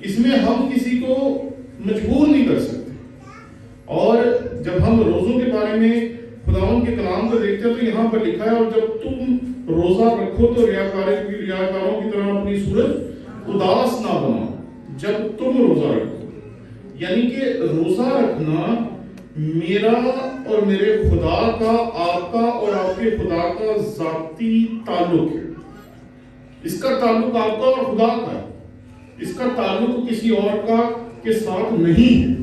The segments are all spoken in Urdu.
اس میں ہم کسی کو مجبور نہیں کر سکتے. اور جب ہم روزوں کے بارے میں خداوند کے کلام کو دیکھتے ہیں تو یہاں پر لکھا ہے اور جب تم روزہ رکھو تو ریاکاروں کی طرح اپنی صورت اداس نہ بناؤ جب تم روزہ رکھو. یعنی کہ روزہ رکھنا میرا اور میرے خدا کا، آپ کا اور آپ کے خدا کا ذاتی تعلق ہے. اس کا تعلق آپ کا اور خدا کا ہے. اس کا تعلق کسی اور کا کے ساتھ نہیں ہے.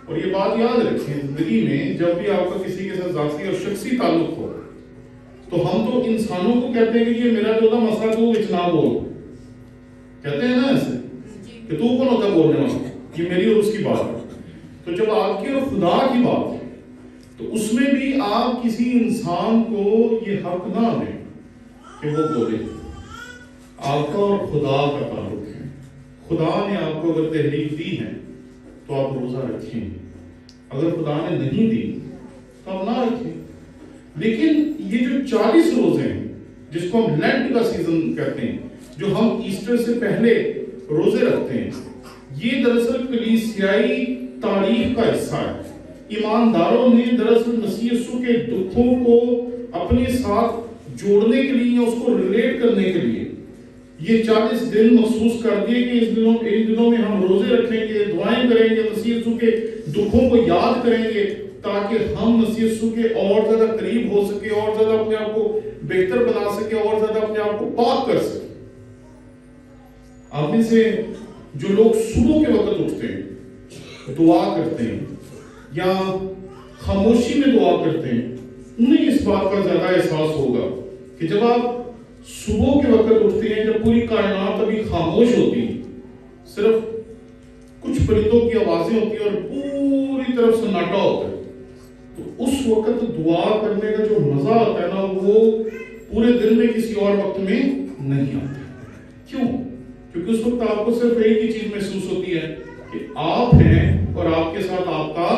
اور یہ بات یاد رکھیں، زندگی میں جب بھی آپ کا کسی کے ساتھ ذاتی اور شخصی تعلق ہو تو ہم تو انسانوں کو کہتے ہیں کہ یہ میرا جو تھا مسئلہ تو اچنا بول، کہتے ہیں نا ایسے کہ تو کون ہوتا بولنے والا، یہ میری اور اس کی بات ہے. تو جب آپ کی اور خدا کی بات ہے تو اس میں بھی آپ کسی انسان کو یہ حق نہ دیں کہ وہ بولے. آپ کا اور خدا کا تعلق ہے. خدا نے آپ کو اگر تحریک دی ہے تو آپ روزہ رکھیں، اگر خدا نے نہیں دی تو آپ نہ رکھیں. لیکن یہ جو 40 روزے ہیں جس کو ہم لینٹ کا سیزن کہتے ہیں، جو ہم ایسٹر سے پہلے روزے رکھتے ہیں، یہ دراصل کلیسیائی تاریخ کا حصہ ہے. ایمانداروں نے دراصل مسیح یسوع کے دکھوں کو اپنے ساتھ جوڑنے کے لیے، اس کو ریلیٹ کرنے کے لیے یہ 40 دن مخصوص کر دیے کہ ان دنوں میں ہم روزے رکھیں گے، دعائیں کریں گے، مسیح یسوع کے دکھوں کو یاد کریں گے تاکہ ہم مسیح یسوع کے اور زیادہ قریب ہو سکے، اور زیادہ اپنے آپ کو بہتر بنا سکے، اور زیادہ اپنے آپ کو پاک کر سکے. آپ میں سے جو لوگ صبح کے وقت اٹھتے ہیں، دعا کرتے ہیں یا خاموشی میں دعا کرتے ہیں، انہیں اس بات کا زیادہ احساس ہوگا کہ جب آپ صبح کے وقت اٹھتے ہیں، جب پوری کائنات ابھی خاموش ہوتی ہے، صرف کچھ پرندوں کی آوازیں ہوتی ہیں اور پوری طرف سناٹا ہوتا ہے، تو اس وقت دعا کرنے کا جو مزہ آتا ہے نا، وہ پورے دن میں کسی اور وقت میں نہیں آتا. کیوں؟ کیونکہ اس وقت آپ کو صرف ایک ہی چیز محسوس ہوتی ہے کہ آپ ہیں اور آپ کے ساتھ آپ کا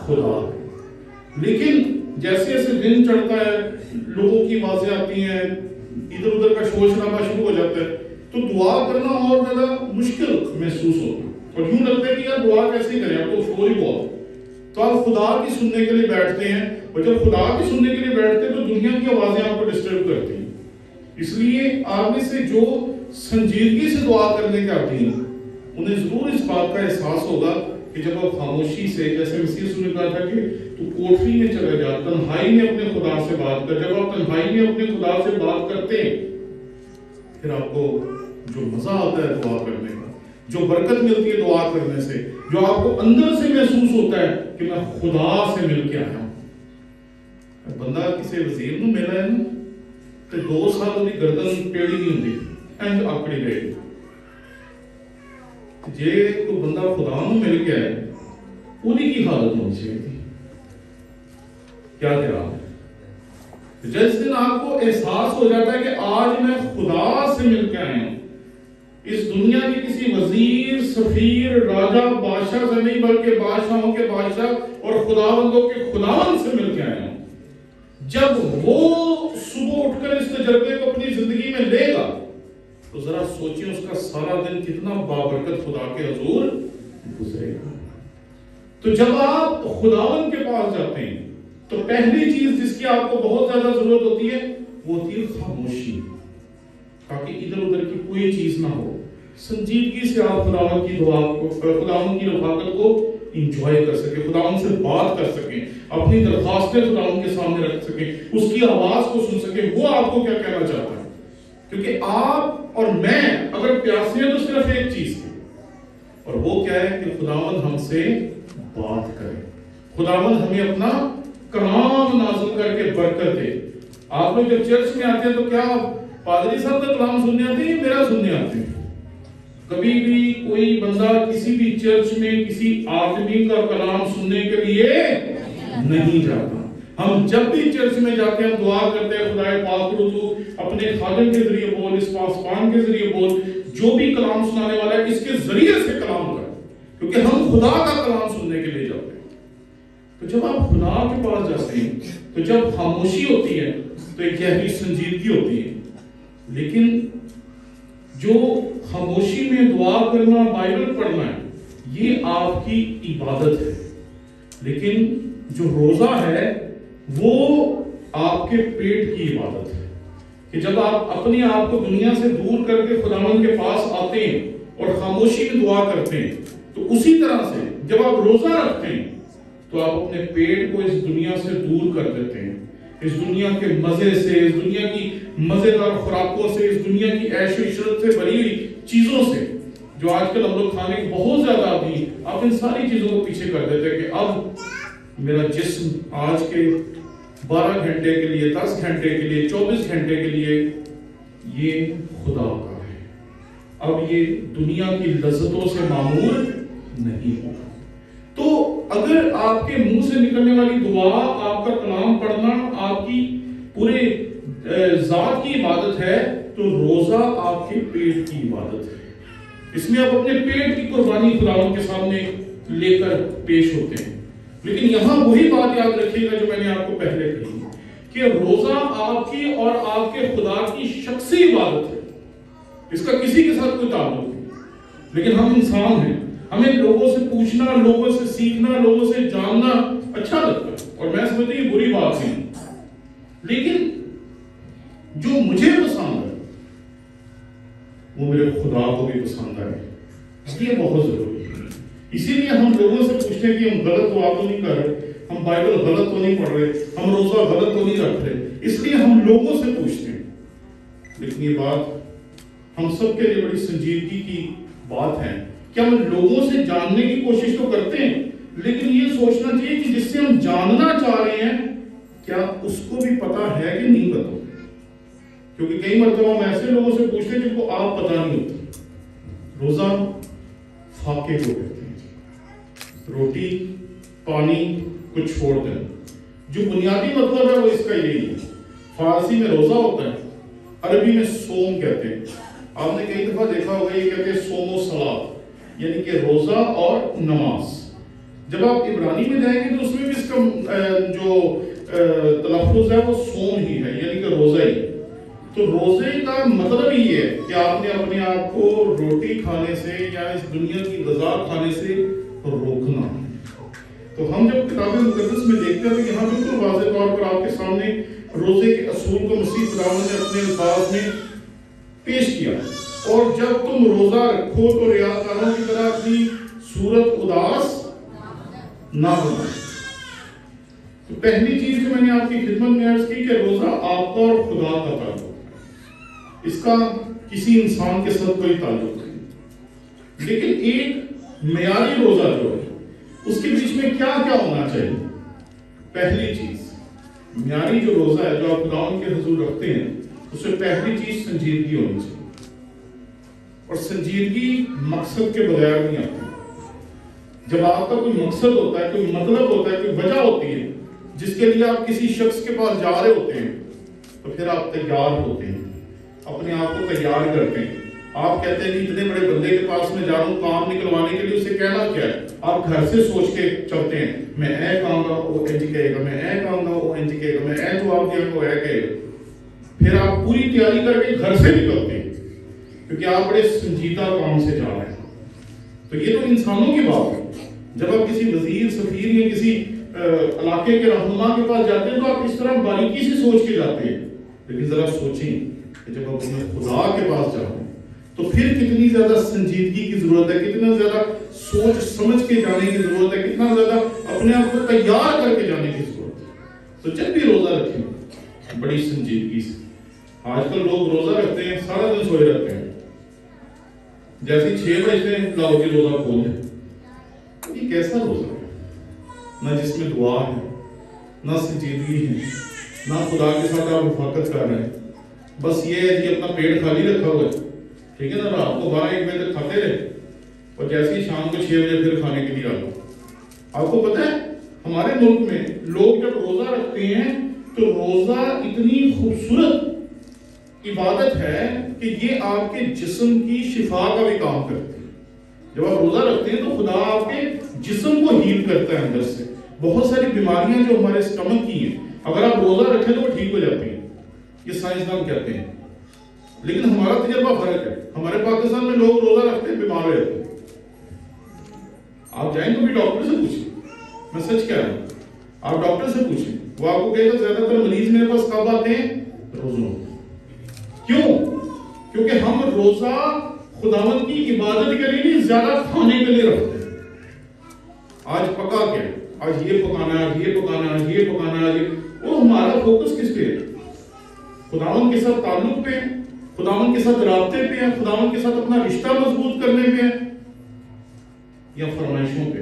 خدا ہے. لیکن جیسے جیسے دن چڑھتا ہے، لوگوں کی آوازیں آتی ہیں، ادھر ادھر کا شور شرابہ شروع ہو جاتا ہے، تو دعا کرنا اور زیادہ مشکل محسوس ہوتا ہے. اور یوں لگتا ہے کہ یار دعا کیسے کریں، اب تو شور ہی بہت. تو آپ خدا کی سننے کے لیے بیٹھتے ہیں، اور جب خدا کی سننے کے لیے بیٹھتے ہیں تو دنیا کی آوازیں آپ کو ڈسٹرب کرتی ہیں. اس لیے آپ میں سے جو سنجیدگی سے دعا کرنے کے عادی ہیں، انہیں ضرور اس بات کا احساس ہوگا کہ جب آپ خاموشی سے، جیسے مسیح یسوع نے کہا تھا کہ تو کوٹری میں چلے جا، تنہائی میں اپنے خدا سے بات کر. جب آپ تنہائی میں اپنے خدا سے بات کرتے ہیں، پھر آپ کو جو مزہ آتا ہے دعا کرنے کا، جو برکت ملتی ہے دعا کرنے سے، جو آپ کو اندر سے محسوس ہوتا ہے کہ میں خدا سے مل کے آیا ہوں. بندہ کسی وزیر نو ملا ہے نا تو 2 سال وہ گردن پیڑی نہیں ہوتی، اینج آکڑی گئی. جے کوئی بندہ خدا نو مل کے آئے، انہی کی حالت ہونی چاہیے تھی. کیا خیال ہے؟ جس دن آپ کو احساس ہو جاتا ہے کہ آج میں خدا سے مل کے آیا ہوں، اس دنیا کے کسی وزیر، سفیر، راجہ، بادشاہ سے نہیں بلکہ بادشاہوں کے بادشاہ اور خداوندوں کے خداوند سے مل کے آیا ہوں، جب وہ صبح اٹھ کر اس تجربے کو اپنی زندگی میں لے گا تو ذرا سوچیں اس کا سارا دن کتنا بابرکت خدا کے حضور گزرے گا. تو جب آپ خداوند کے پاس جاتے ہیں تو پہلی چیز جس کی آپ کو بہت زیادہ ضرورت ہوتی ہے وہ ہوتی ہے خاموشی، تاکہ ادھر ادھر کی کوئی چیز نہ ہو. سنجیدگی سے آپ خداوند کی دعا کو، خداوند کی رفاقت کو انجوائے کر سکیں، خداوند سے بات کر سکیں، اپنی درخواستیں خداوند کے سامنے رکھ سکیں، اس کی آواز کو سن سکیں وہ آپ کو کیا کہنا چاہتا ہے. کیونکہ آپ اور میں اگر پیاسے ہیں تو صرف ایک چیز کی، اور وہ کیا ہے کہ خداوند ہم سے بات کرے، خداوند ہمیں اپنا کلام نازل کر کے برکت دے. آپ لوگ جب چرچ میں آتے ہیں تو کیا پادری صاحب کا کلام سننے آتے ہیں یا میرا سننے آتے ہیں؟ کبھی بھی کوئی بندہ کسی بھی چرچ میں کسی آدمی کا کلام سننے کے لیے نہیں جاتا. ہم جب بھی چرچ میں جاتے ہیں ہم دعا کرتے ہیں خدائے پاک تو اپنے خادم کے ذریعے بول، اس پاسبان کے ذریعے بول، جو بھی کلام سنانے والا ہے اس کے ذریعے سے کلام کر، کیونکہ ہم خدا کا کلام سننے کے لیے جاتے ہیں. تو جب آپ خدا کے پاس جاتے ہیں تو جب خاموشی ہوتی ہے تو ایک گہری سنجیدگی ہوتی ہے. لیکن جو خاموشی میں دعا کرنا، بائبل پڑھنا ہے، یہ آپ کی عبادت ہے. لیکن جو روزہ ہے وہ آپ کے پیٹ کی عبادت ہے، کہ جب آپ اپنے آپ کو دنیا سے دور کر کے خداوند کے پاس آتے ہیں اور خاموشی میں دعا کرتے ہیں، تو اسی طرح سے جب آپ روزہ رکھتے ہیں تو آپ اپنے پیٹ کو اس دنیا سے دور کر دیتے ہیں، اس دنیا کے مزے سے، اس دنیا کی مزیدار خوراکوں سے، اس دنیا کی عیش و عشرت سے بھری ہوئی چیزوں سے جو آج کل ہم لوگ کھانے کے بہت زیادہ عادی ہیں. آپ ان ساری چیزوں کو پیچھے کر دیتے ہیں کہ اب میرا جسم آج کے 12 گھنٹے کے لیے، 10 گھنٹے کے لیے، 24 گھنٹے کے لیے یہ خدا کا ہے، اب یہ دنیا کی لذتوں سے معمور نہیں ہوگا. تو اگر آپ کے منہ سے نکلنے والی دعا، آپ کا کلام پڑھنا آپ کی پورے ذات کی عبادت ہے، تو روزہ آپ کے پیٹ کی عبادت ہے. اس میں آپ اپنے پیٹ کی قربانی خداوند کے سامنے لے کر پیش ہوتے ہیں. لیکن یہاں وہی بات یاد رکھیے گا جو میں نے آپ کو پہلے کہی کہ روزہ آپ کی اور آپ کے خدا کی شخصی عبادت ہے، اس کا کسی کے ساتھ کوئی تعلق نہیں. لیکن ہم انسان ہیں، ہمیں لوگوں سے پوچھنا، لوگوں سے سیکھنا، لوگوں سے جاننا اچھا لگتا ہے، اور میں سمجھتا ہوں یہ بری بات نہیں. لیکن جو مجھے پسند ہے وہ میرے خدا کو بھی پسند ہے، یہ بہت ضروری ہے. اسی لیے ہم لوگوں سے پوچھتے ہیں کہ ہم غلط دعا تو نہیں کر رہے، ہم بائبل غلط تو نہیں پڑھ رہے، ہم روزہ غلط تو نہیں رکھ رہے، اس لیے ہم لوگوں سے پوچھتے ہیں. لیکن یہ بات ہم سب کے لیے بڑی سنجیدگی کی بات ہے کہ ہم لوگوں سے جاننے کی کوشش تو کرتے ہیں، لیکن یہ سوچنا چاہیے کہ جس سے ہم جاننا چاہ رہے ہیں کیا اس کو بھی پتا ہے کہ نہیں پتا. کیونکہ کئی مرتبہ ہم ایسے لوگوں سے پوچھتے ہیں جن کو آپ پتا نہیں ہوتا. روزہ فاقے کو کہتے ہیں، روٹی پانی کو چھوڑ دیں. جو بنیادی مطلب ہے وہ اس کا یہی ہے. فارسی میں روزہ ہوتا ہے، عربی میں صوم کہتے ہیں. آپ نے کئی دفعہ دیکھا ہوگا یہ کہتے ہیں صوم و صلاۃ، یعنی کہ روزہ اور نماز. جب آپ عبرانی میں جائیں گے تو اس میں بھی اس کا جو تلفظ ہے وہ صوم ہی ہے، یعنی کہ روزہ ہی. تو روزے کا مطلب ہی ہے کہ آپ نے اپنے آپ کو روٹی کھانے سے یا اس دنیا کی غذا کھانے سے روکنا. تو ہم جب کتاب مقدس میں دیکھتے ہیں تو یہاں بالکل واضح طور پر آپ کے سامنے روزے کے اصول کو مسیح خداوند نے اپنے الفاظ میں پیش کیا. اور جب تم روزہ رکھو تو ریاکاروں کی طرح اپنی صورت اداس نہ بناؤ. تو پہلی چیز جو میں نے آپ کی خدمت میں عرض کی کہ روزہ آپ کا اور خدا کا تعلق ہے، اس کا کسی انسان کے ساتھ کوئی تعلق نہیں. لیکن ایک معیاری روزہ جو ہے اس کے بیچ میں کیا کیا ہونا چاہیے. پہلی چیز معیاری جو روزہ ہے جو آپ خداوند کے حضور رکھتے ہیں، اس میں پہلی چیز سنجیدگی ہونی چاہیے. اور سنجیدگی مقصد کے بغیر نہیں آتی. جب آپ کا کوئی مقصد ہوتا ہے، کوئی مطلب ہوتا ہے، کوئی وجہ ہوتی ہے جس کے لیے آپ کسی شخص کے پاس جا رہے ہوتے ہیں، تو پھر آپ تیار ہوتے ہیں، اپنے آپ کو تیار کرتے ہیں. آپ کہتے ہیں اتنے بڑے بندے کے پاس میں جا رہا ہوں کام نکلوانے کے لیے، اسے کہنا کیا ہے. آپ گھر سے سوچ کے چلتے ہیں، میں اے کہوں گا وہ انج کہے گا، میں اے کہوں گا وہ انج کہے گا، میں اے جواب دیا وہ اے کہے گا. پھر آپ پوری تیاری کر کے گھر سے نکلتے ہیں کیونکہ آپ بڑے سنجیدہ کام سے جا رہے ہیں. تو یہ تو انسانوں کی بات ہے. جب آپ کسی وزیر، سفیر یا کسی علاقے کے رہنما کے پاس جاتے ہیں تو آپ اس طرح باریکی سے سوچ کے جاتے ہیں. لیکن ذرا سوچیں کہ جب آپ اپنے خدا کے پاس جاتے ہیں تو پھر کتنی زیادہ سنجیدگی کی ضرورت ہے، کتنا زیادہ سوچ سمجھ کے جانے کی ضرورت ہے، کتنا زیادہ اپنے آپ کو تیار کر کے جانے کی ضرورت ہے. تو جب بھی روزہ رکھیں بڑی سنجیدگی سے. آج کل لوگ روزہ رکھتے ہیں، سارا دن سوئے رہتے ہیں، جیسے 6 بجتے ہیں لاؤ جی روزہ کھول دیں. یہ کیسا روزہ ہے؟ نہ جس میں دعا ہے، نہ سنجیدگی ہے، نہ خدا کے ساتھ آپ رفاقت کر رہے ہیں. بس یہ ہے کہ اپنا پیٹ خالی رکھا ہوا ہے، ٹھیک ہے نا، رات کو 12-1 بجے تک کھاتے رہے اور جیسے ہی شام کو 6 بجے پھر کھانے کے لیے آ جاؤ. آپ کو پتہ ہے ہمارے ملک میں لوگ جب روزہ رکھتے ہیں تو روزہ اتنی خوبصورت عبادت ہے کہ یہ آپ کے جسم کی شفا کا بھی کام کرتی ہے. جب آپ روزہ رکھتے ہیں تو خدا آپ کے جسم کو ہیل کرتا ہے اندر سے. بہت ساری بیماریاں جو ہمارے اسٹمک کی ہیں اگر آپ روزہ رکھیں تو وہ ٹھیک ہو جاتی ہیں. یہ سائنسدان کہتے ہیں. لیکن ہمارا تجربہ فرق ہے. ہمارے پاکستان میں لوگ روزہ رکھتے ہیں بیمار ہو جاتے ہیں. آپ جائیں تو بھی ڈاکٹر سے پوچھیں, میں سچ کہہ رہا ہوں, آپ ڈاکٹر سے پوچھیں, وہ آپ کو کہے گا زیادہ تر مریض میرے پاس کب آتے ہیں؟ روزوں. کیوں؟ کیونکہ ہم روزہ خداوند کی عبادت کے لیے نہیں, زیادہ کھانے کے لیے رکھتے ہیں. آج پکا کیا, آج یہ پکانا ہے, آج یہ پکانا ہے, آج یہ پکانا ہے. وہ ہمارا فوکس کس پہ ہے؟ خداوند کے ساتھ تعلق پہ ہے, خداوند کے ساتھ رابطے پہ ہے, خداوند کے ساتھ اپنا رشتہ مضبوط کرنے پہ ہے, یا فرمائشوں پہ.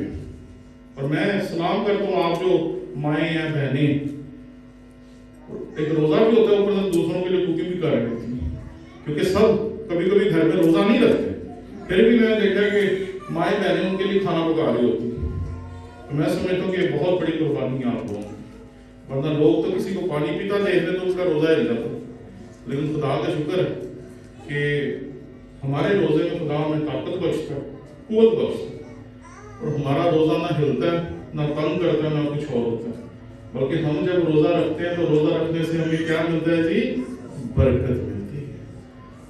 اور میں سلام کرتا ہوں آپ جو مائیں ہیں, بہنیں, ایک روزہ بھی ہوتا ہے اوپر سے دوسروں کے لیے کوکنگ بھی کر رہے ہوتی ہیں, کیونکہ سب کبھی کبھی گھر میں روزہ نہیں رکھتے, پھر بھی میں نے دیکھا کہ مائیں بہنیں ان کے لیے کھانا پکا رہی ہوتی ہیں. تو میں سمجھتا ہوں کہ یہ بہت بڑی قربانی ہے آپ لوگوں کی, ورنہ لوگ تو کسی کو پانی پیتا دیکھتے تو اس کا روزہ ہل جاتا. لیکن خدا کا شکر ہے کہ ہمارے روزے میں خدا ہمیں طاقت بخشتا ہے, قوت بخشتا ہے, اور ہمارا روزہ نہ ہلتا ہے, نہ تنگ کرتا ہے, نہ کچھ اور ہوتا ہے. بلکہ ہم جب روزہ رکھتے ہیں تو روزہ رکھنے سے ہمیں کیا ملتا ہے جی؟ برکت ملتی ہے.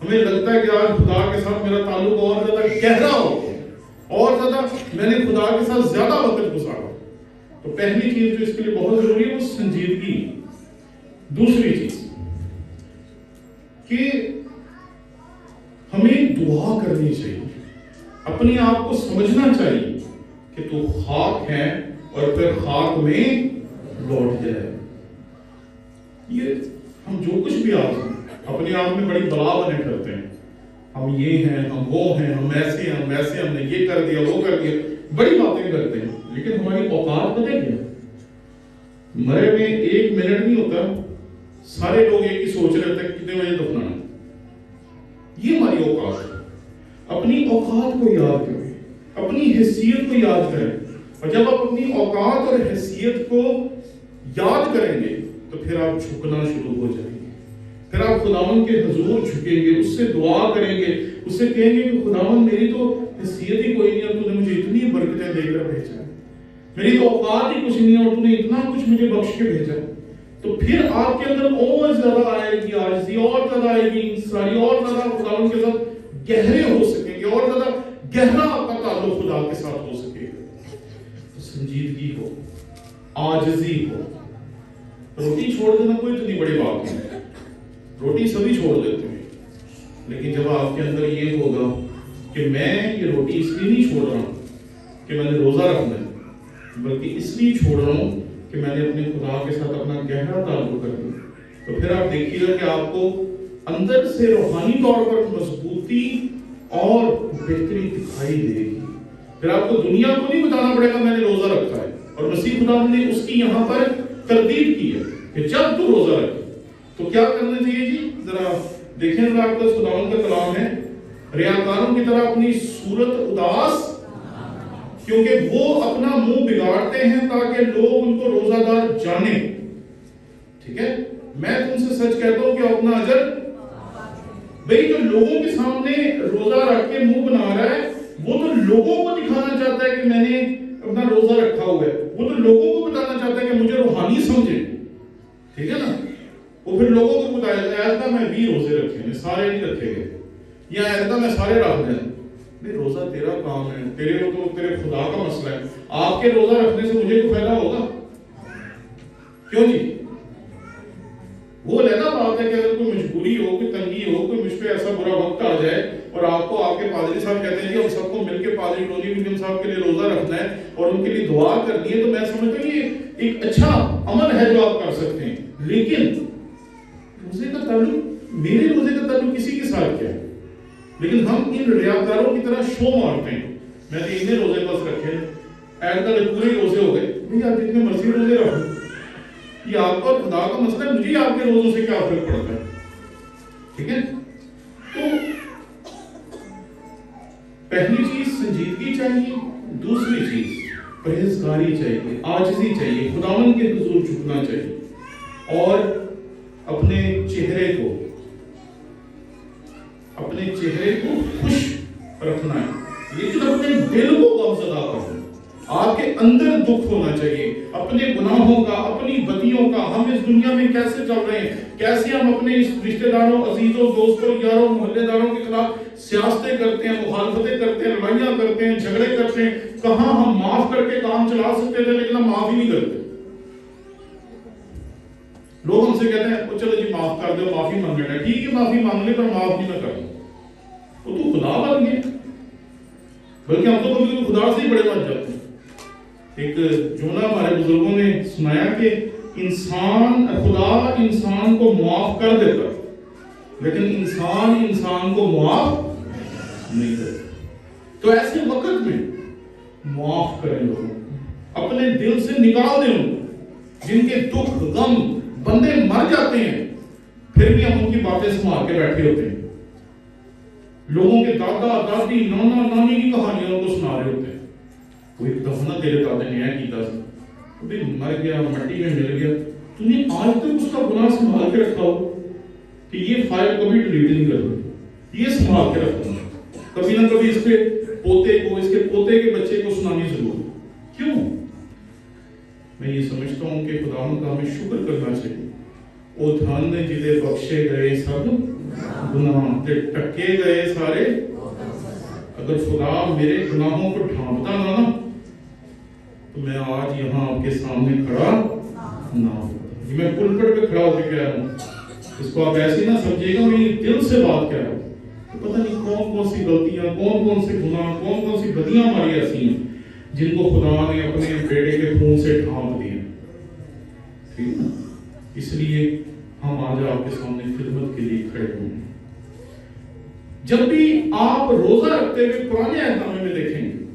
ہمیں لگتا ہے کہ آج خدا کے ساتھ میرا تعلق اور زیادہ گہرا ہو, اور زیادہ میں نے خدا کے ساتھ زیادہ وقت گزارا. تو پہلی چیز جو اس کے لیے بہت ضروری ہے وہ سنجیدگی. دوسری چیز کہ ہمیں دعا کرنی چاہیے, اپنے آپ کو سمجھنا چاہیے کہ تو خاک ہے اور پھر خاک میں لوٹ جائے. یہ ہم جو کچھ بھی آج اپنے آپ میں بڑی بلا بنے کرتے ہیں, ہم یہ ہیں, ہم وہ ہیں, ہم ایسے ہیں, ہم ویسے, ہم نے یہ کر دیا, وہ کر دیا, بڑی باتیں کرتے ہیں. لیکن ہماری اوقات پتہ ہے کیا؟ مرے میں 1 منٹ نہیں ہوتا, سارے لوگ ایک ہی سوچ رہے تھے کتنے بجے دفنانا. یہ ہماری اوقات ہے. اپنی اوقات کو یاد کریں, اپنی حیثیت کو یاد کریں, اور جب آپ اپنی اوقات اور حیثیت کو یاد کریں گے تو پھر آپ جھکنا شروع ہو جائیں گے. پھر آپ خداوند کے حضور جھکیں گے, اس سے دعا کریں گے, اس سے کہیں گے کہ خداوند میری تو حیثیت ہی کوئی نہیں ہے, تو نے مجھے اتنی برکتیں دے کر بھیجا ہے, میری تو اوقات ہی کچھ نہیں ہے اور تو نے اتنا کچھ مجھے بخش کے بھیجا. تو پھر آپ کے اندر اور زیادہ آئے گی عاجزی, اور زیادہ آئے گی انکساری, اور زیادہ خداوند کے ساتھ گہرے ہو سکیں گے, اور زیادہ گہرا آپ کا تعلق خدا کے ساتھ ہو سکے گا. تو سنجیدگی ہو, عاجزی ہو. روٹی چھوڑ دینا کوئی اتنی بڑی بات نہیں ہے, روٹی سبھی چھوڑ دیتے ہیں. لیکن جب آپ کے اندر یہ ہوگا کہ میں یہ روٹی اس لیے نہیں چھوڑ رہا ہوں کہ میں نے روزہ رکھنا ہے, بلکہ اس لیے چھوڑ رہا ہوں کہ میں نے اپنے خدا کے ساتھ اپنا گہرا تعلق کر دیا, تو پھر آپ دیکھیے گا کہ آپ کو اندر سے روحانی طور پر مضبوطی اور بہتری دکھائی دے گی. پھر آپ کو دنیا کو نہیں بتانا پڑے گا میں نے روزہ رکھا ہے, اور مسیح خدا نے اس کی یہاں پر تردید کی ہے کہ جب تو روزہ رکھے تو کیا کرنا چاہیے جی؟ ذرا دیکھیں, اللہ کا خداوند کا کلام ہے, ریاکاروں کی طرح اپنی صورت اداس, کیونکہ وہ اپنا منہ بگاڑتے ہیں تاکہ لوگ ان کو روزہ دار جانیں. ٹھیک ہے, میں تم سے سچ کہتا ہوں کہ اپنا اجر, بھئی جو لوگوں کے سامنے روزہ رکھ کے منہ بنا رہا ہے وہ تو لوگوں کو دکھانا چاہتا ہے کہ میں نے اپنا روزہ رکھا ہوا ہے, وہ تو لوگوں کو بتانا چاہتا ہے کہ مجھے روحانی سمجھیں. ٹھیک ہے نا, وہ پھر لوگوں کو بتایا ایسا میں 20 روزے رکھے ہیں, سارے نہیں رکھے گئے, یا ایسا میں سارے رکھ دیں. نہیں, روزہ تیرا کام ہے, تیرے تو تیرے خدا کا مسئلہ ہے. آپ کے روزہ رکھنے سے مجھے تو فائدہ ہوگا کیوں جی؟ وہ علیحدہ بات ہے کہ اگر کوئی مجبوری ہو, کوئی تنگی ہو, کوئی مجھ پہ ایسا برا وقت آ جائے اور آپ کو آپ کے پادری صاحب کہتے ہیں کہ ہم سب کو مل کے پادری ٹونی ولیم صاحب کے لیے روزہ رکھنا ہے اور ان کے لیے دعا کرنی ہے, تو میں سمجھتا ہوں یہ ایک اچھا عمل ہے جو آپ کر سکتے ہیں. لیکن روزے کا تعلق, میرے روزے کا تعلق کسی کے ساتھ کیا ہے؟ لیکن ہم ان ریاکاروں کی طرح شو مارتے ہیں, میں نے اتنے روزے بس رکھے, ایسا پورے روزے ہو گئے. نہیں, آپ جتنے مرضی روزے رکھو, یہ آپ کا خدا کا مسئلہ ہے, مجھے آپ کے روزوں سے کیا فرق پڑتا ہے. ٹھیک ہے, تو پہلی چیز سنجیدگی چاہیے, دوسری چیز پرہیزگاری چاہیے, عاجزی چاہیے, خداوند کے حضور جھکنا چاہیے, اور اپنے چہرے کو خوش رکھنا ہے, لیکن اپنے دل کو غمزدہ کرنا. آپ کے اندر دکھ ہونا چاہیے اپنے گناہوں کا، اپنی بدیوں کا. ہم اس دنیا میں کیسے چل رہے ہیں، کیسے ہم اپنے اس رشتہ داروں، عزیزوں، دوستوں، یاروں، محلے داروں کے خلاف سیاستیں کرتے ہیں، مخالفتیں کرتے ہیں، لڑائیاں کرتے ہیں، جھگڑے کرتے ہیں. کہاں ہم معاف کر کے کام چلا سکتے تھے لیکن ہم معاف ہی نہیں کرتے. لوگ ہم سے کہتے ہیں وہ چلو جی معاف کر دو، معافی مانگ لینا. ٹھیک ہے معافی مانگ لے پر معاف نہیں نہ کرنا. وہ تو خدا بن گئے، بلکہ ہم تو کبھی خدا سے ہی بڑے بن جاتے ہیں. ایک جملہ ہمارے بزرگوں نے سنایا کہ خدا انسان کو معاف کر دیتا لیکن انسان کو معاف نہیں کرتا. تو ایسے وقت میں معاف کریں لوگوں کو، اپنے دل سے نکال دیں ان کو جن کے دکھ غم. بندے مر جاتے ہیں پھر بھی ہم ان کی باتیں سنبھال کے بیٹھے ہوتے ہیں. لوگوں کے دادا دادی نانا نانی کی کہانیاں ان کو سنا رہے ہوتے ہیں. وہ ایک دفعہ تیرے دادے نے یہ کیتا سی، ابھی مر گیا، مٹی میں مل گیا. تو نے آج تک اس کا گناہ سنبھال کے رکھا ہو کہ یہ فائل کبھی ڈیلیٹ نہیں کرنا، یہ سنبھال کے رکھنا. کبھی نہ کبھی اس کے پوتے کو، اس کے پوتے کے بچے کو سنانی ضرور. کیوں؟ میں یہ سمجھتا ہوں کہ خداوند کا ہمیں شکر کرنا چاہیے. او دھن نے جدے بخشے گئے سب گناہ تے ٹکے گئے سارے. اگر خدا میرے گناہوں کو ڈھانپتا نہ تو میں آج یہاں آپ کے سامنے کھڑا نہ ہوتا. میں پلپٹ پہ کھڑا ہو کے کہہ رہا ہوں، اس کو آپ ایسے نہ سمجھے گا میں دل سے بات کہہ رہا ہوں. پتہ نہیں کون سی غلطیاں، کون سے گناہ، کون سی بدیاں ہماری ایسی ہیں جن کو خدا نے اپنے بیٹے کے خون سے ڈھانپ دیا. ٹھیک ہے، اس لیے ہم آج آپ کے سامنے خدمت کے لیے کھڑے ہوئے. جب بھی آپ روزہ رکھتے ہوئے پرانے عہد نامے میں دیکھیں گے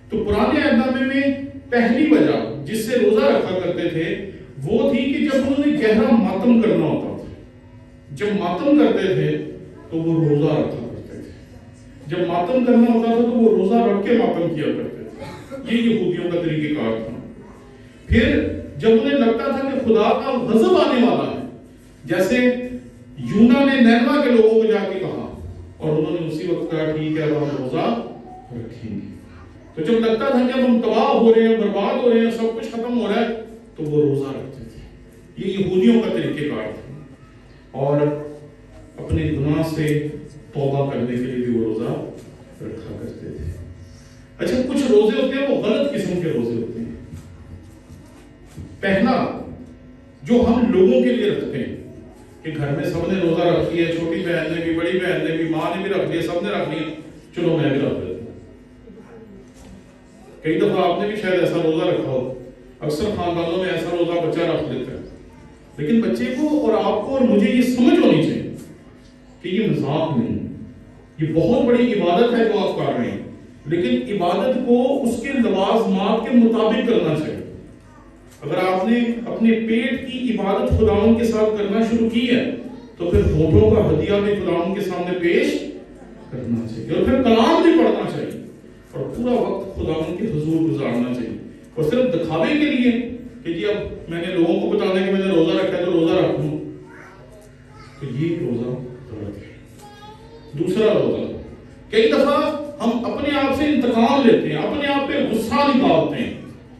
تو پرانے عہد نامے میں پہلی وجہ جس سے روزہ رکھا کرتے تھے وہ تھی کہ جب انہوں نے گہرا ماتم کرنا ہوتا تھا. جب ماتم کرتے تھے تو وہ روزہ رکھا کرتے تھے. جب ماتم کرنا ہوتا تھا تو وہ روزہ رکھ کے ماتم کیا کرتے تھے. یہ یہودیوں کا طریقہ کار تھا. پھر جب انہیں لگتا تھا کہ خدا کا غضب آنے والا ہے، جیسے یونا نے نینوا کے لوگوں کو جا کے کہا اور انہوں نے اسی وقت کہا ٹھیک ہے ہم روزہ رکھیں گے. تو جب لگتا تھا کہ ہم تباہ ہو رہے ہیں، برباد ہو رہے ہیں، سب کچھ ختم ہو رہا ہے تو وہ روزہ رکھتے تھے. یہ یہودیوں کا طریقہ کار تھا. اور اپنے گناہ سے توبہ کرنے کے لیے بھی وہ روزہ رکھا کرتے تھے. اچھا کچھ روزے ہوتے ہیں وہ غلط قسم کے روزے ہوتے ہیں. پہلا جو ہم لوگوں کے لیے رکھتے ہیں کہ گھر میں سب نے روزہ رکھ لیا، چھوٹی بہن نے بھی، بڑی بہن نے بھی، ماں نے بھی رکھ لیا، سب نے رکھ لیا، چلو میں بھی رکھ لیتا ہوں. کئی دفعہ آپ نے بھی شاید ایسا روزہ رکھا ہو. اکثر خاندانوں میں ایسا روزہ بچہ رکھ لیتا ہے. لیکن بچے کو اور آپ کو اور مجھے یہ سمجھ ہونی چاہیے کہ یہ مذاق نہیں، یہ بہت بڑی عبادت ہے جو آپ کر رہے ہیں. لیکن عبادت کو اس کے لوازمات کے مطابق کرنا چاہیے. اگر آپ نے اپنے پیٹ کی عبادت خداوند کے ساتھ کرنا شروع کی ہے تو پھر ہونٹوں کا ہدیہ بھی خداوند کے سامنے پیش کرنا چاہیے اور پھر کلام بھی پڑھنا چاہیے اور پورا وقت خداوند کے حضور گزارنا چاہیے. اور صرف دکھاوے کے لیے کہ جی اب میں نے لوگوں کو بتانا کہ میں نے روزہ رکھا ہے تو روزہ رکھوں، تو یہ روزہ غلط ہے. دوسرا روزہ، کئی دفعہ ہم اپنے آپ سے انتقام لیتے ہیں، اپنے آپ پہ غصہ نکالتے ہیں.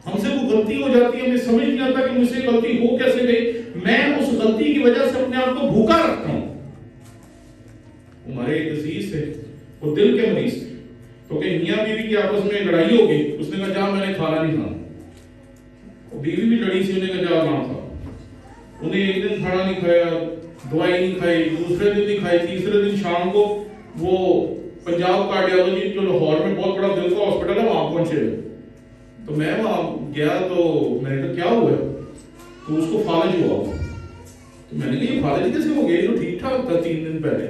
ہم سے کوئی غلطی ہو جاتی ہے، ہمیں سمجھ نہیں آتا کہ مجھ سے غلطی ہو کیسے گئی، میں اس غلطی کی وجہ سے اپنے آپ کو بھوکا رکھتا ہوں. ہمارے ایک عزیز تھے، وہ دل کے مریض تھے، تو کہ میاں بیوی کی آپس میں لڑائی ہو گئی. اس نے کہا جا میں نے کھانا نہیں کھانا. بیوی بھی لڑی سی، انہیں کہا جا نہ کھا. انہیں ایک دن کھانا نہیں کھایا، دوائی نہیں کھائی، دوسرے دن نہیں کھائی، تیسرے دن شام کو وہ پنجاب کارڈیالوجی جو لاہور میں بہت بڑا دل کا ہاسپٹل ہے وہاں پہنچے. تو میں وہاں گیا تو میں نے کہا کیا ہوا ہے؟ تو اس کو فالج ہوا. تو میں نے کہا یہ فالج کیسے ہو گیا، یہ تو ٹھیک ٹھاک تھا 3 دن پہلے.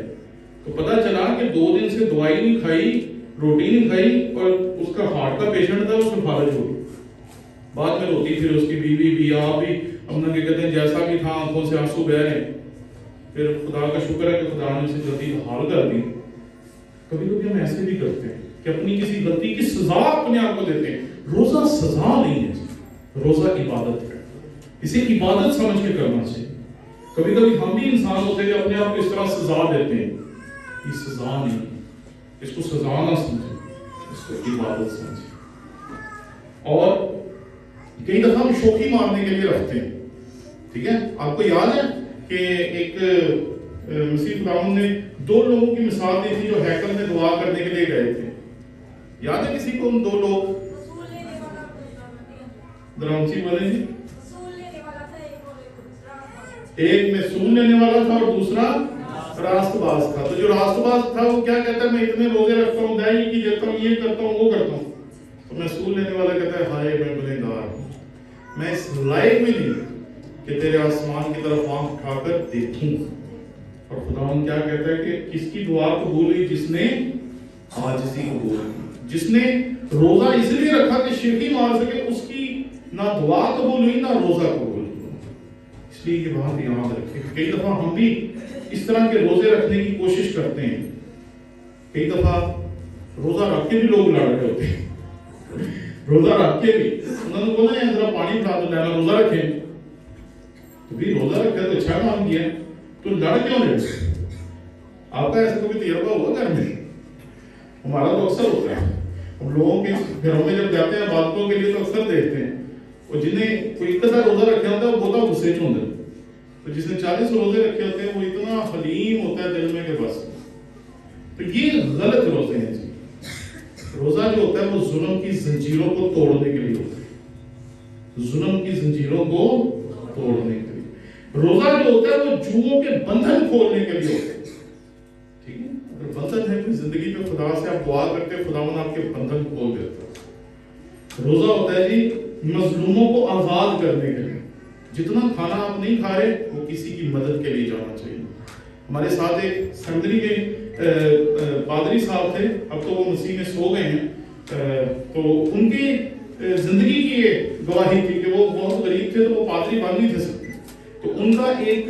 تو پتہ چلا کہ 2 دن سے دوائی نہیں کھائی، روٹی نہیں کھائی اور اس کا ہارٹ کا پیشنٹ تھا، اس میں فالج ہو گئی. بعد میں روتی پھر اس کی بیوی بھی، آپ بھی، ہم نے کہتے ہیں جیسا بھی تھا آنکھوں سے آنسو بہ رہے. پھر خدا کا شکر ہے کہ خدا نے اسے جلدی حال کر دی. کبھی کبھی ہم ایسے بھی کرتے ہیں کہ اپنی کسی غلطی کی سزا اپنے آپ کو دیتے ہیں. روزہ سزا نہیں ہے، روزہ عبادت ہے. اسے عبادت سمجھ کے کرنا چاہیے. کبھی کبھی ہم بھی انسان ہوتے ہیں اپنے آپ کو اس طرح سزا دیتے ہیں. یہ سزا نہیں، اس کو سزا نہ سمجھیں، اس کو عبادت سمجھیں. اور کئی دفعہ ہم شوخی مارنے کے لیے رکھتے ہیں. ٹھیک ہے, آپ کو یاد ہے کہ ایک مسیح خداوند نے 2 لوگوں کی مثال دی تھی جو ہیکل میں دعا کرنے کے لیے گئے تھے. یاد ہے کسی کو ان 2 لوگ؟ درامچی بولے جی. ایک میں سون لینے والا تھا اور دوسرا راست باز تھا. تو جو راست باز تھا وہ کیا کہتا ہے, میں اتنے روزے رکھتا ہوں, دائی کی دیتا ہوں, یہ کرتا ہوں, وہ کرتا ہوں. تو میں سون لینے والا کہتا ہے, ہائے میں گنہگار ہوں, میں اس لائق بھی نہیں کہ تیرے آسمان کی طرف آنکھ اٹھا کر دیکھوں. اور خداوند کیا کہتا ہے کہ کس کی دعا قبول ہوئی؟ جس نے عاجزی قبول کی, جس نے روزہ اس لیے رکھا کہ شیخی مار سکے. اس کی نہ دعا قبول ہوئی نہ روزہ قبول ہوئی. اس لیے یہ بات یاد رکھیں. کئی دفعہ ہم بھی اس طرح کے روزے رکھنے کی کوشش کرتے ہیں. کئی دفعہ روزہ رکھ کے بھی لوگ لڑ رہے ہوتے ہیں. روزہ رکھ کے بھی انہوں نے بولا ہے ذرا پانی پلا دو, لینا روزہ رکھیں. تو بھی روزہ رکھا تو اچھا کام کیا, تو لڑ کیوں رہے؟ آپ کا ایسا کوئی تجربہ ہوا گھر میں؟ ہمارا تو اکثر ہوتا ہے. ہم لوگوں کے گھروں میں جب جاتے ہیں عبادتوں کے لیے تو اکثر دیکھتے ہیں اور جنہیں کوئی اتنا روزہ رکھا ہوتا ہے وہ بہت غصے چ ہوتا ہے. تو جس نے 40 روزے رکھے ہوتے ہیں وہ اتنا حلیم ہوتا ہے دل میں کہ بس. تو یہ غلط روزے ہیں جی. روزہ جو ہوتا ہے وہ ظلم کی زنجیروں کو توڑنے کے لیے ہوتا ہے. ظلم کی زنجیروں کو توڑنے کے لیے. روزہ جو ہوتا ہے وہ جوؤں کے بندھن کھولنے کے لیے ہوتا ہے. ٹھیک ہے, اگر بندھن ہے کوئی زندگی میں خدا سے آپ دعا کرتے ہیں, خداوند آپ کے بندھن کھول دیتا ہے. روزہ ہوتا ہے جی مظلوموں کو آزاد کرنے کے لیے. جتنا کھانا آپ نہیں کھا رہے وہ کسی کی مدد کے لیے جانا چاہیے. ہمارے ساتھ ایک سیمنری میں پادری صاحب تھے, اب تو وہ مسیح میں سو گئے ہیں. تو ان کی زندگی کی یہ گواہی تھی کہ وہ بہت غریب تھے تو وہ پادری بن نہیں تھے سکتے. تو ان کا ایک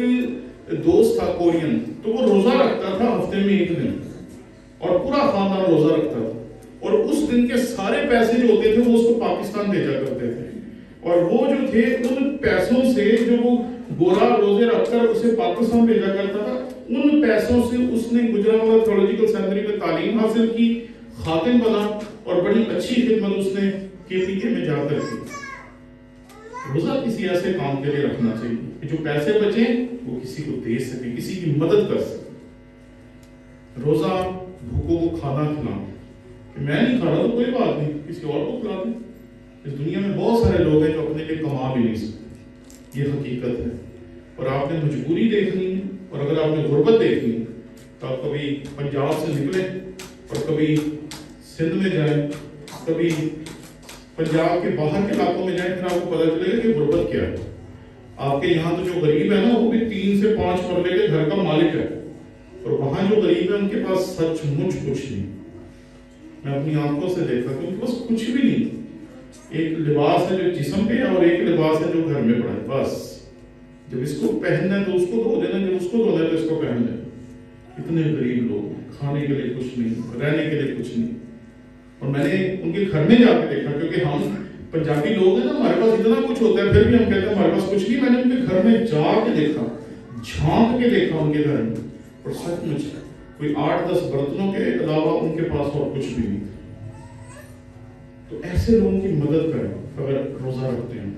دوست تھا کورین, تو وہ روزہ رکھتا تھا ہفتے میں 1 دن اور پورا خاندان روزہ رکھتا تھا. اور اس دن کے سارے پیسے جو ہوتے تھے وہ اس کو پاکستان بھیجا کرتے تھے. اور وہ جو تھے ان پیسوں سے جو وہ گورا روزے رکھ کر اسے پاکستان بھیجا کرتا تھا, ان پیسوں سے اس نے گجرانوالہ تھیولوجیکل سیمنری میں تعلیم حاصل کی, خاتم بنا اور بڑی اچھی خدمت اس نے KPK میں جا کر کی. روزہ کسی ایسے کام کے لیے رکھنا چاہیے کہ جو پیسے بچیں وہ کسی کو دے سکے, کسی کی مدد کر سکے. روزہ بھوکوں کو کھانا کھلانا, کہ میں نہیں کھا رہا تو کوئی بات نہیں, کسی اور کو کھلا دیں. اس دنیا میں بہت سارے لوگ ہیں جو اپنے لیے کما بھی نہیں سکتے, یہ حقیقت ہے. اور آپ نے مجبوری دیکھنی ہے, اور اگر آپ نے غربت دیکھنی ہے تو آپ کبھی پنجاب سے نکلیں اور کبھی سندھ میں جائیں, کبھی پنجاب کے باہر کے علاقوں میں جائیں, پھر آپ کو پتہ چلے گا کہ غربت کیا ہے. آپ کے یہاں تو جو غریب ہے نا وہ بھی 3 سے 5 مرلے کے گھر کا مالک ہے, اور وہاں جو غریب ہے ان کے پاس سچ مچ کچھ نہیں. میں اپنی آنکھوں سے دیکھا کہ ان کے پاس کچھ بھی نہیں. ایک لباس ہے جو جسم پہ ہے اور ایک لباس ہے جو گھر میں پڑا ہے, بس. جب اس کو پہننا ہے تو اس کو دھو دینا, جب اس کو دھونا ہے تو اس کو پہن لینا. اتنے غریب لوگ, کھانے کے لیے کچھ نہیں, رہنے کے لیے کچھ نہیں. اور میں نے ان کے گھر میں جا کے دیکھا, کیونکہ ہم پنجابی لوگ ہیں نا, ہمارے پاس اتنا کچھ ہوتا ہے پھر بھی ہم کہتے ہیں ہمارے پاس کچھ نہیں. میں نے ان کے گھر میں جا کے دیکھا, جھانک کے دیکھا ان کے گھر میں, اور سچ مچ کوئی 8-10 برتنوں کے علاوہ ان کے پاس اور کچھ بھی نہیں. تو ایسے لوگوں کی مدد کریں اگر روزہ رکھتے ہیں.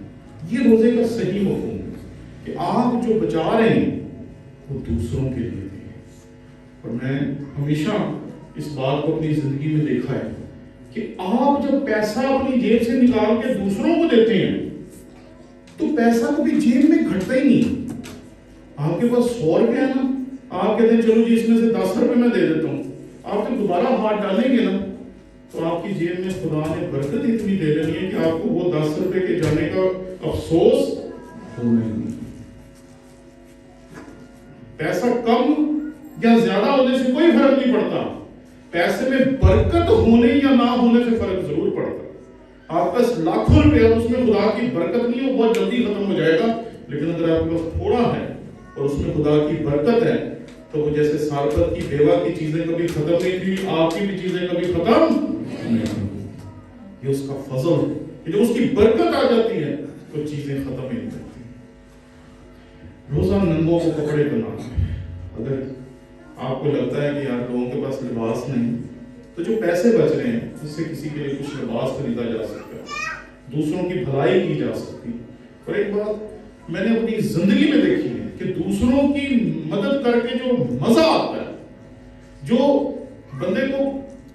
یہ روزے کا صحیح مفہوم ہے کہ آپ جو بچا رہے ہیں وہ دوسروں کے لیے دیں. اور میں ہمیشہ اس بات کو اپنی زندگی میں دیکھا ہے کہ آپ جب پیسہ اپنی جیب سے نکال کے دوسروں کو دیتے ہیں تو پیسہ کبھی جیب میں گھٹتا ہی نہیں. آپ کے پاس 100 روپے ہے نا, آپ کہتے ہیں چلو جی اس میں سے 10 روپے میں دے دیتا ہوں. آپ جب دوبارہ ہاتھ ڈالیں گے نا تو آپ کی جیب میں خدا نے برکت اتنی دے دینی ہے کہ آپ کو وہ 10 روپے کے جانے کا افسوس ہونا ہی نہیں. پیسہ کم یا زیادہ ہونے سے کوئی فرق نہیں پڑتا, پیسے میں برکت ہونے یا نہ ہونے سے فرق ضرور پڑتا. آپ پاس لاکھوں روپے اور اس میں خدا کی برکت نہیں ہو, بہت جلدی ختم ہو جائے گا. لیکن اگر آپ کے پاس تھوڑا ہے اور اس میں خدا کی برکت ہے تو وہ جیسے سارفت کی بیوہ کی چیزیں کبھی ختم نہیں تھی, آپ کی بھی چیزیں کبھی ختم نہیں. یہ اس کا فضل ہے کہ جب اس کی برکت آ جاتی ہے تو چیزیں ختم نہیں کرتی. روزہ ننگوں کو کپڑے بنانا. اگر آپ کو لگتا ہے کہ یار لوگوں کے پاس لباس نہیں تو جو پیسے بچ رہے ہیں اس سے کسی کے لیے کچھ لباس خریدا جا سکتا ہے. دوسروں کی بھلائی کی جا سکتی ہے. اور ایک بات میں نے اپنی زندگی میں دیکھی ہے کہ دوسروں کی مدد کر کے جو مزہ آتا ہے, جو بندے کو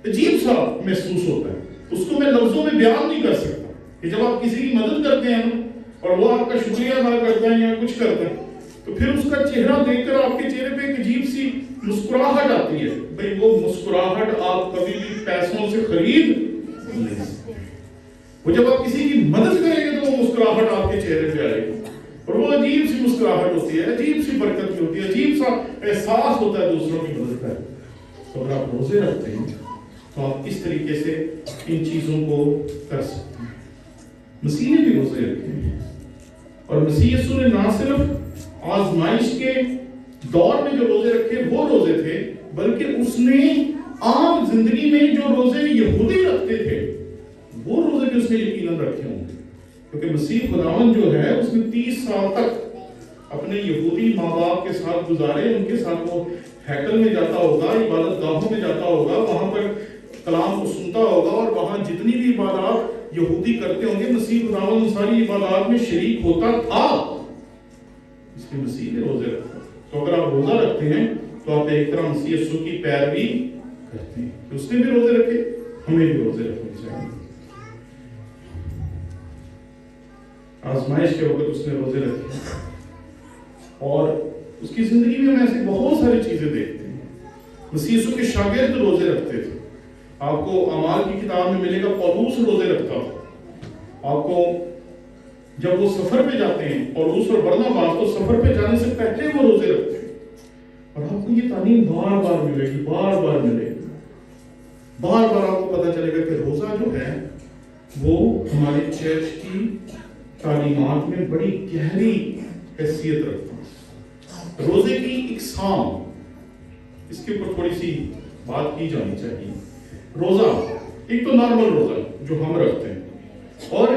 عجیب سا محسوس ہوتا ہے, اس کو میں لفظوں میں بیان نہیں کر سکتا. کہ جب آپ کسی کی مدد کرتے ہیں اور وہ آپ کا شکریہ ادا کرتا ہے یا کچھ کرتا ہے, تو پھر اس کا چہرہ دیکھ کر آپ کے چہرے پہ ایک عجیب سی مسکراہٹ آتی ہے. بھئی وہ مسکراہٹ آپ کبھی بھی پیسوں سے خرید نہیں سکتے. وہ جب آپ کسی کی مدد کریں گے تو وہ مسکراہٹ آپ کے چہرے پہ آئے گی, اور وہ عجیب سی مسکراہٹ ہوتی ہے, عجیب سی برکت کی ہوتی ہے, عجیب سا احساس ہوتا ہے دوسروں کی مدد کا. تو اگر آپ روزے رکھتے ہیں تو آپ کس طریقے سے ان چیزوں کو کر سکتے ہیں. مسیح نے بھی روزے رکھے ہیں, اور مسیح یسوع نے نہ صرف آزمائش کے دور میں جو روزے رکھے وہ روزے تھے, بلکہ اس نے عام زندگی میں جو روزے یہودی رکھتے تھے وہ روزے بھی اس نے یقیناً رکھے ہوں گے. کیونکہ مسیح خداوند جو ہے اس نے 30 سال تک اپنے یہودی ماں باپ کے ساتھ گزارے. ان کے ساتھ وہ ہیکل میں جاتا ہوگا, عبادت گاہوں میں جاتا ہوگا, وہاں پر کلام کو سنتا ہوگا, اور وہاں جتنی بھی عبادات یہودی کرتے ہوں گے مسیح خداوند ان ساری عبادات میں شریک ہوتا تھا. اس لیے مسیح نے روزے رکھا. تو اگر آپ روزہ رکھتے ہیں تو آپ ایک طرح مسیح یسوع کی پیروی کرتے ہیں. اس نے بھی روزے رکھے, ہمیں بھی روزے رکھنے چاہیے. آزمائش کے وقت اس نے روزے رکھے, اور اس کی زندگی میں ہم ایسی بہت ساری چیزیں دیکھتے ہیں. مسیح یسوع کے شاگرد روزے رکھتے تھے. آپ کو اعمال کی کتاب میں ملے گا پولس روزے رکھتا تھا. آپ کو جب وہ سفر پہ جاتے ہیں, پولس اور برناباس, تو سفر پہ جانے سے پہلے وہ روزے رکھتے ہیں. اور آپ کو یہ تعلیم بار بار ملے گی, بار بار ملے گی, بار بار آپ کو پتہ چلے گا کہ روزہ جو ہے وہ ہماری چرچ کی تعلیمات میں بڑی گہری حیثیت رکھتا ہے. روزے کی اقسام, اس کے اوپر تھوڑی سی بات کی جانی چاہیے. روزہ ایک تو نارمل روزہ جو ہم رکھتے ہیں, اور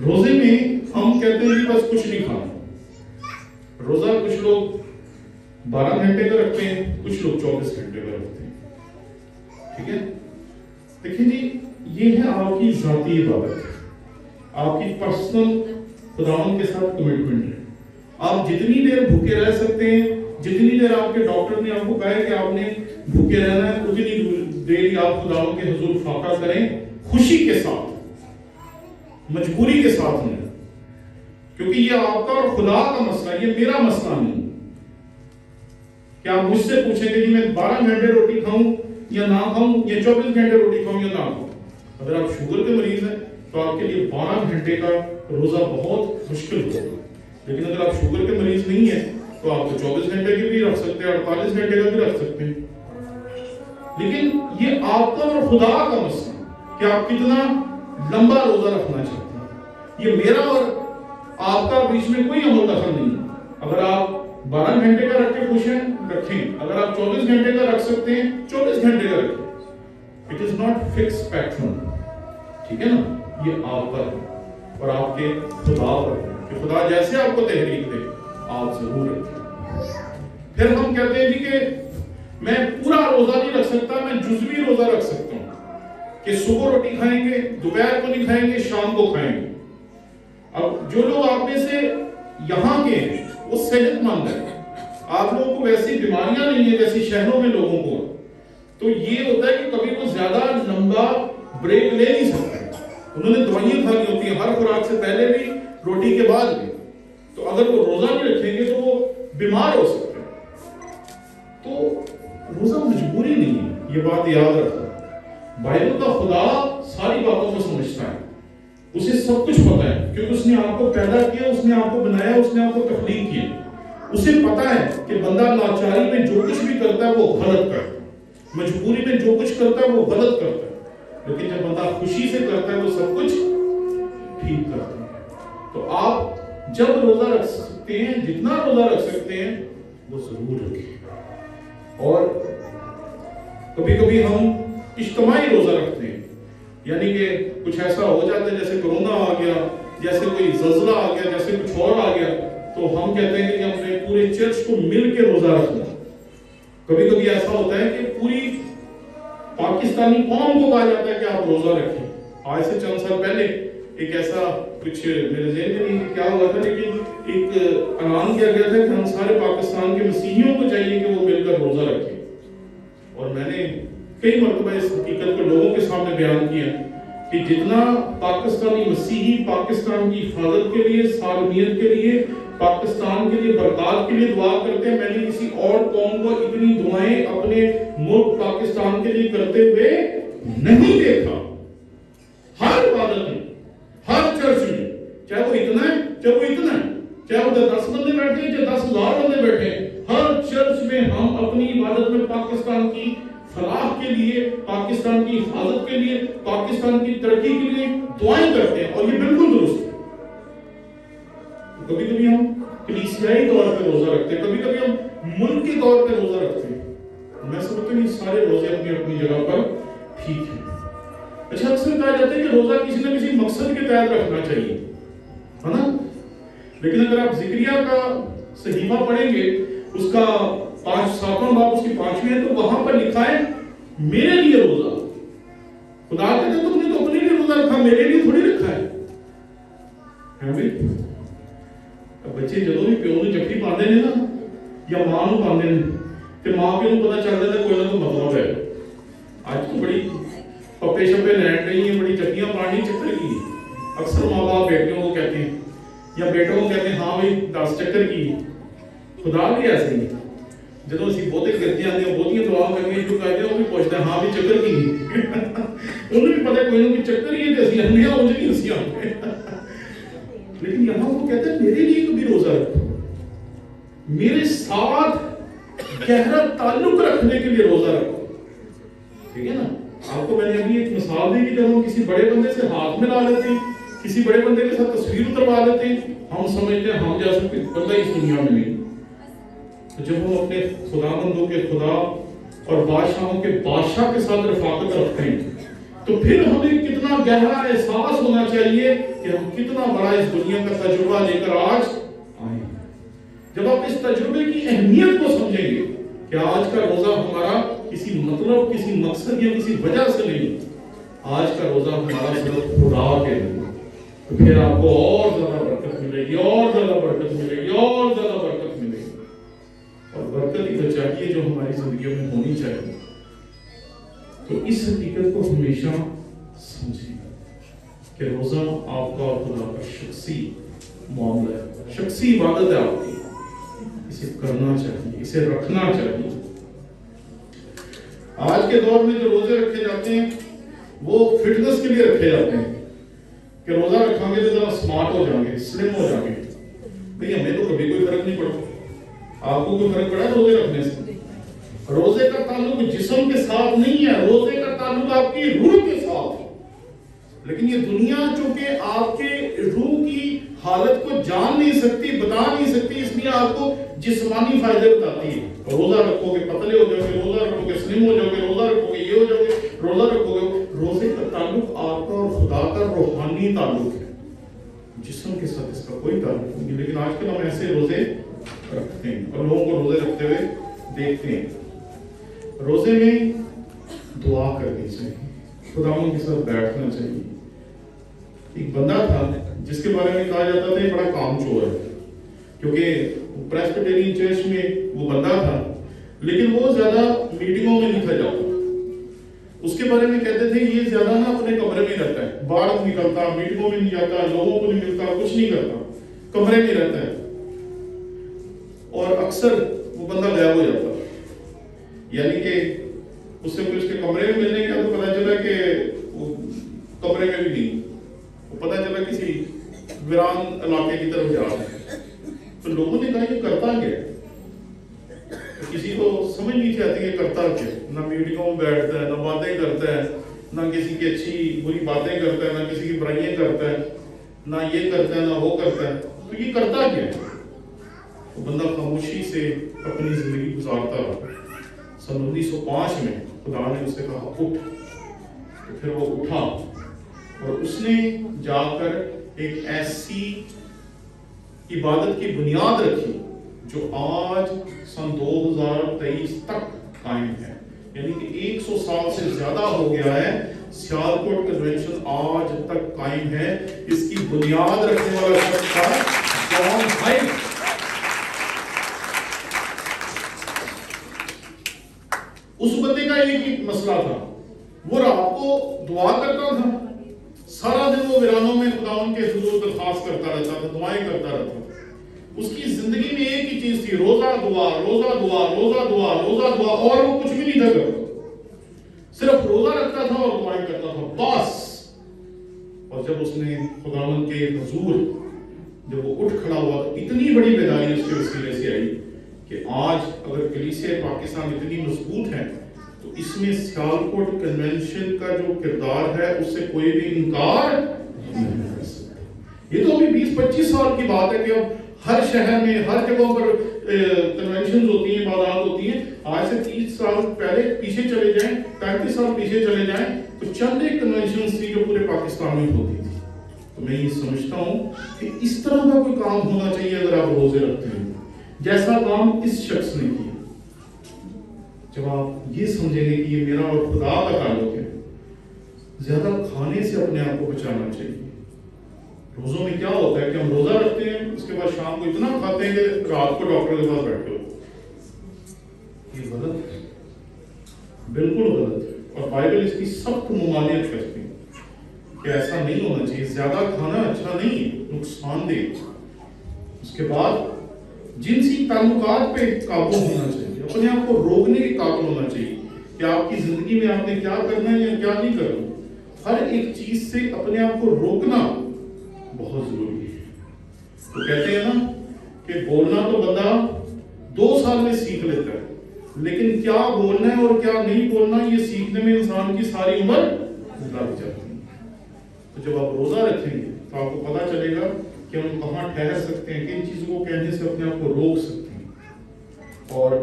روزے میں ہم کہتے ہیں کہ بس کچھ نہیں کھانا. روزہ کچھ لوگ 12 گھنٹے کا رکھتے ہیں, کچھ لوگ 24 گھنٹے کا رکھتے ہیں. ٹھیک ہے, دیکھیں جی, یہ ہے آپ کی ذاتی عبادت, آپ کی پرسنل خداوند کے ساتھ کمٹمنٹ ہے. آپ جتنی دیر بھوکے رہ سکتے ہیں, جتنی دیر آپ کے ڈاکٹر نے آپ کو کہا ہے کہ آپ نے بھوکے رہنا ہے, اتنی دیر ہی آپ خداوند کے حضور فاقہ کریں, خوشی کے ساتھ, مجبوری کے ساتھ نہیں. کیونکہ یہ آپ کا اور خدا کا مسئلہ, یہ میرا مسئلہ نہیں. کیا آپ مجھ سے پوچھیں کہ جی میں 12 گھنٹے روٹی کھاؤں یا نہ کھاؤں, یا 24 گھنٹے روٹی کھاؤں یا نہ کھاؤں. اگر آپ شوگر کے مریض ہیں تو آپ کے لیے 12 گھنٹے کا روزہ بہت مشکل ہوگا. لیکن اگر آپ شوگر کے مریض نہیں ہیں تو آپ کو 24 گھنٹے کے بھی رکھ سکتے ہیں, 48 گھنٹے کا بھی رکھ سکتے ہیں. لیکن یہ آپ کا اور خدا کا مسئلہ کہ آپ کتنا لمبا روزہ رکھنا چاہتے ہیں. یہ میرا اور آپ کا بیچ میں کوئی عمل دخل نہیں. اگر آپ 12 گھنٹے کا رکھ کے خوش ہیں, رکھیں. اگر آپ 24 گھنٹے کا رکھ سکتے ہیں, 24 گھنٹے کا رکھیں. It is not fix pattern. ٹھیک ہے نا, یہ آپ پر اور آپ کے خدا پر ہے کہ خدا جیسے آپ کو تحریک دے آپ ضرور رکھیں. پھر ہم کہتے ہیں جی کہ میں پورا روزہ نہیں رکھ سکتا, میں جزوی روزہ رکھ سکتا ہوں کہ صبح روٹی کھائیں گے, دوپہر کو نہیں کھائیں گے, شام کو کھائیں گے. اب جو لوگ آپ میں سے یہاں کے ہیں وہ صحت مند ہیں, آپ لوگوں کو ویسی بیماریاں نہیں ہیں جیسی شہروں میں لوگوں کو, تو یہ ہوتا ہے کہ کبھی وہ زیادہ لمبا بریک لے نہیں سکتے. انہوں نے دوائیاں کھانی ہوتی ہیں ہر خوراک سے پہلے بھی, روٹی کے بعد بھی. تو اگر وہ روزہ نہیں رکھیں گے تو وہ بیمار ہو سکتے ہیں. تو روزہ مجبوری نہیں ہے, یہ بات یاد رکھنا. بائبل کا خدا ساری باتوں کو سمجھتا ہے, اسے سب کچھ پتا ہے, کیونکہ اس نے آپ کو پیدا کیا, اس نے آپ کو بنایا, اس نے آپ کو تخلیق کیا. اسے پتا ہے کہ بندہ لاچاری میں جو کچھ بھی کرتا ہے وہ غلط کرتا ہے, مجبوری میں جو کچھ کرتا ہے وہ غلط کرتا ہے. لیکن جب بندہ خوشی سے کرتا ہے تو سب کچھ ٹھیک کرتا ہے. تو آپ جب روزہ رکھ سکتے ہیں, جتنا روزہ رکھ سکتے ہیں وہ ضرور رکھیں. اور کبھی کبھی ہم اجتماعی روزہ رکھتے ہیں, یعنی کہ کچھ ایسا ہو جاتا ہے جیسے کورونا آ گیا, جیسے کوئی زلزلہ آ گیا, جیسے کچھ اور آ گیا, تو ہم کہتے ہیں کہ ہم نے پورے چرچ کو مل کے روزہ رکھنا. کبھی کبھی ایسا ہوتا ہے کہ پوری پاکستانی قوم کو کہا جاتا ہے کہ آپ روزہ رکھیں. آج سے چند سال پہلے ایک ایسا کچھ میرے ذہن میں نہیں کیا ہوا تھا، لیکن ایک اعلان کیا گیا تھا کہ ہم سارے پاکستان کے مسیحیوں کو چاہیے کہ وہ مل کر روزہ رکھیں، اور میں نے کئی مرتبہ اس حقیقت کو لوگوں کے سامنے بیان کیا کہ جتنا پاکستانی مسیحی پاکستان کی حفاظت کے لیے، سالمیت کے لیے، پاکستان کے لیے، برکات کے لیے دعا کرتے ہیں، میں نے کسی اور قوم کو اتنی دعائیں اپنے ملک پاکستان کے لیے کرتے ہوئے نہیں دیکھا۔ ہر عبادت میں، ہر چرچ میں، چاہے وہ اتنا ہے چاہے وہ اتنا ہے، چاہے وہ 10 بندے بیٹھے ہیں چاہے 10,000 بندے بیٹھے ہیں، ہر چرچ میں ہم اپنی عبادت میں پاکستان کی فلاح کے لیے، پاکستان کی حفاظت کے لیے، پاکستان کی ترقی کے لیے دعائیں کرتے ہیں، اور یہ بالکل درست ہے۔ کبھی کبھی ہم کلیسیائی طور پہ روزہ رکھتے ہیں، کبھی کبھی ہم ملکی طور پہ روزہ رکھتے ہیں، میں سمجھتا ہوں یہ سارے روزے اپنی اپنی جگہ پر ٹھیک ہیں۔ اچھا، اکثر کہا جاتا ہے کہ روزہ کسی نہ کسی مقصد کے تحت رکھنا چاہیے، ہے نا؟ لیکن اگر آپ ذکریہ کا صحیفہ پڑھیں گے، اس کا 7واں باب اس کی 5ویں ہے، تو وہاں پر لکھا ہے میرے لیے روزہ۔ خدا کہتے ہیں تم نے تو اپنے لیے روزہ رکھا، میرے لیے تھوڑی رکھا ہے۔ بچے جدوں بھی پیو نوں جفی پاندے نے نا، یا ماں نوں پاندے نے، تے ماں پیو نوں پتہ چل جاتا کوئی نہ کوئی مطلب ہے۔ آج تو بڑی پپے شپے لینڈ رہی ہیں، بڑی چٹیاں پانی چکر کی، اکثر ماں باپ بیٹیوں کو کہتے ہیں یا بیٹوں کو کہتے ہیں ہاں بھائی 10 چکر کی۔ خدا بھی ایسے ہی جدوں اسی بہتے کرتے آتے ہیں، بہتیاں دعا کرنی جو کہتے ہیں، وہ بھی پوچھتے ہیں ہاں بھی چکر کی، انہوں بھی پتہ کوئی نہ کوئی چکر ہی ہے تے اسی ہمیں اونج نہیں اسی آتے۔ لیکن یہاں وہ کہتے ہیں میرے لیے کبھی روزہ رکھو، میرے ساتھ گہرا تعلق رکھنے کے لیے روزہ رکھو، ٹھیک ہے نا؟ آپ کو میں نے ابھی ایک مثال دی کہ جب ہم کسی بڑے بندے سے ہاتھ ملا لیتے ہیں، کسی بڑے بندے کے ساتھ تصویر اتروا لیتے ہیں، ہم سمجھتے ہیں ہم جیسا کوئی بندہ اس دنیا میں نہیں۔ تو جب ہم اپنے خداوندوں کے خدا اور بادشاہوں کے بادشاہ کے ساتھ رفاقت رکھتے ہیں، تو پھر ہمیں کتنا گہرا احساس ہونا چاہیے کہ ہم کتنا بڑا اس دنیا کا تجربہ لے کر آج آئے ہیں۔ جب آپ اس تجربے کی اہمیت کو سمجھیں گے کہ آج کا روزہ ہمارا کسی مطلب، کسی مقصد یا کسی وجہ سے نہیں، آج کا روزہ ہمارا صرف خدا کے لیے، تو پھر آپ کو اور زیادہ برکت ملے گی، اور زیادہ برکت ملے گی، اور زیادہ برکت ملے گی۔ اور برکت ہی تو چاہیے جو ہماری زندگیوں میں ہونی چاہیے۔ تو اس حقیقت کو ہمیشہ سمجھیں کہ روزہ آپ کا اور خدا کا شخصی معاملہ ہے، شخصی عبادت ہے آپ کی، اسے کرنا چاہیے، اسے رکھنا چاہیے۔ آج کے دور میں جو روزے رکھے جاتے ہیں وہ فٹنس کے لیے رکھے جاتے ہیں کہ روزہ رکھیں گے تو ذرا سمارٹ ہو جائیں گے، سلم ہو جائیں گے۔ نہیں، ہمیں تو کبھی کوئی فرق نہیں پڑا۔ آپ کو کوئی فرق پڑا روزے رکھنے سے؟ روزے کا تعلق جسم کے ساتھ نہیں ہے، روزے کا تعلق آپ کی روح کے ساتھ ہے۔ لیکن یہ دنیا چونکہ آپ کے روح کی حالت کو جان نہیں سکتی، بتا نہیں سکتی، اس لیے آپ کو جسمانی فائدے بتاتی ہے۔ روزہ رکھو گے پتلے ہو جاؤ گے، روزہ رکھو گے سلم ہو جاؤ گے، روزہ رکھو گے یہ ہو جاؤ گے، روزہ رکھو گے۔ روزے کا تعلق آپ کا اور خدا کا روحانی تعلق ہے، جسم کے ساتھ اس کا کوئی تعلق نہیں۔ لیکن آج کل ہم ایسے روزے رکھتے ہیں اور لوگوں کو روزے رکھتے ہوئے دیکھتے ہیں۔ روزے میں دعا کرنی چاہیے، خداوند کے ساتھ بیٹھنا چاہیے۔ ایک بندہ تھا جس کے بارے میں کہا جاتا تھا یہ بڑا کام چور ہے، کیونکہ پریسبیٹرین چرچ میں وہ بندہ تھا، لیکن وہ زیادہ میٹنگوں میں نہیں تھا جاتا۔ اس کے بارے میں کہتے تھے یہ زیادہ نا اپنے کمرے میں رہتا ہے، باہر نکلتا، میٹنگوں میں نہیں جاتا، لوگوں کو نہیں ملتا، کچھ نہیں کرتا، کمرے میں رہتا ہے، اور اکثر وہ بندہ غائب ہو جاتا۔ یعنی کہ اس سے اس کے کمرے میں ملنے گیا تو پتہ چلا کہ وہ کمرے میں بھی نہیں، وہ پتہ چلا کسی ویران علاقے کی طرف جا رہا ہے۔ تو لوگوں نے کہا یہ کرتا کیا ہے؟ کسی کو سمجھ نہیں تھی آتی کہ کرتا کیا، نہ میٹنگوں میں بیٹھتا ہے، نہ باتیں کرتا ہے، نہ کسی کی اچھی بری باتیں کرتا ہے، نہ کسی کی برائیاں کرتا ہے، نہ یہ کرتا ہے نہ وہ کرتا ہے، تو یہ کرتا کیا ہے؟ وہ بندہ خاموشی سے اپنی زندگی گزارتا رہا۔ سن 1905 میں خدا نے اسے کہا اٹھ، تو پھر وہ اٹھا اور اس نے جا کر ایک ایسی عبادت کی بنیاد رکھی جو آج سن 2023 تک قائم ہے، یعنی کہ 100 سال سے زیادہ ہو گیا ہے سیالکوٹ کنونشن آج تک قائم ہے. اس کی بنیاد رکھنے والا شخص تھا جان ہائٹ. اس بندے کا ایک ہی مسئلہ تھا, وہ رات کو دعا کرتا تھا, سارا دن وہ ویرانوں میں خداوند کے حضور درخواست کرتا رہتا تھا, دعائیں کرتا رہتا تھا. اس کی زندگی میں ایک ہی چیز تھی, روزہ دعا, روزہ دعا, روزہ دعا, روزہ دعا, اور وہ کچھ بھی نہیں تھا کرتا, صرف روزہ رکھتا تھا اور دعائیں کرتا تھا بس. اور جب اس نے خداوند کے حضور جب وہ اٹھ کھڑا ہوا تو اتنی بڑی بیداری اس کے وسیلے سے آئی کہ آج اگر کلیسیا پاکستان اتنی مضبوط ہے تو اس میں سیالکوٹ کنونشن کا جو کردار ہے اس سے کوئی بھی انکار نہیں کر سکتا. یہ تو ابھی 20-25 سال کی بات ہے کہ اب ہر شہر میں ہر جگہوں پر کنونشنز ہوتی ہیں, عبادات ہوتی ہیں. آج سے 30 سال پہلے پیچھے چلے جائیں, 35 سال پیچھے چلے جائیں تو چند ایک کنونشنز تھی جو پورے پاکستان میں ہوتی تھی. تو میں یہ سمجھتا ہوں کہ اس طرح کا کوئی کام ہونا چاہیے اگر آپ روزے رکھتے ہیں جیسا کام اس شخص نے کیا. جب آپ یہ سمجھیں گے کہ یہ میرا اور خدا کا تعلق ہے, زیادہ کھانے سے اپنے آپ کو بچانا چاہیے. روزوں میں کیا ہوتا ہے کہ ہم روزہ رکھتے ہیں, اس کے بعد شام کو اتنا کھاتے ہیں کہ رات کو ڈاکٹر کے پاس بیٹھتے ہو. یہ غلط ہے, بالکل غلط ہے. اور بائبل اس کی سخت ممانعت کرتی ہے کہ ایسا نہیں ہونا چاہیے. زیادہ کھانا اچھا نہیں ہے, نقصان دہ. اس کے بعد جنسی تعلقات پہ قابو ہونا چاہیے, اپنے آپ کو روکنے کے قابل ہونا چاہیے کہ آپ کی زندگی میں آپ نے کیا کرنا ہے یا کیا نہیں کرنا. ہر ایک چیز سے اپنے آپ کو روکنا بہت ضروری ہے. تو کہتے ہیں نا کہ بولنا تو بندہ 2 سال میں سیکھ لیتا ہے, لیکن کیا بولنا ہے اور کیا نہیں بولنا یہ سیکھنے میں انسان کی ساری عمر لگ جاتی ہے. تو جب آپ روزہ رکھیں گے تو آپ کو پتا چلے گا کہ ہم کہاں ٹھہر سکتے ہیں, کن چیزوں کو کہنے سے اپنے آپ کو روک سکتے ہیں. اور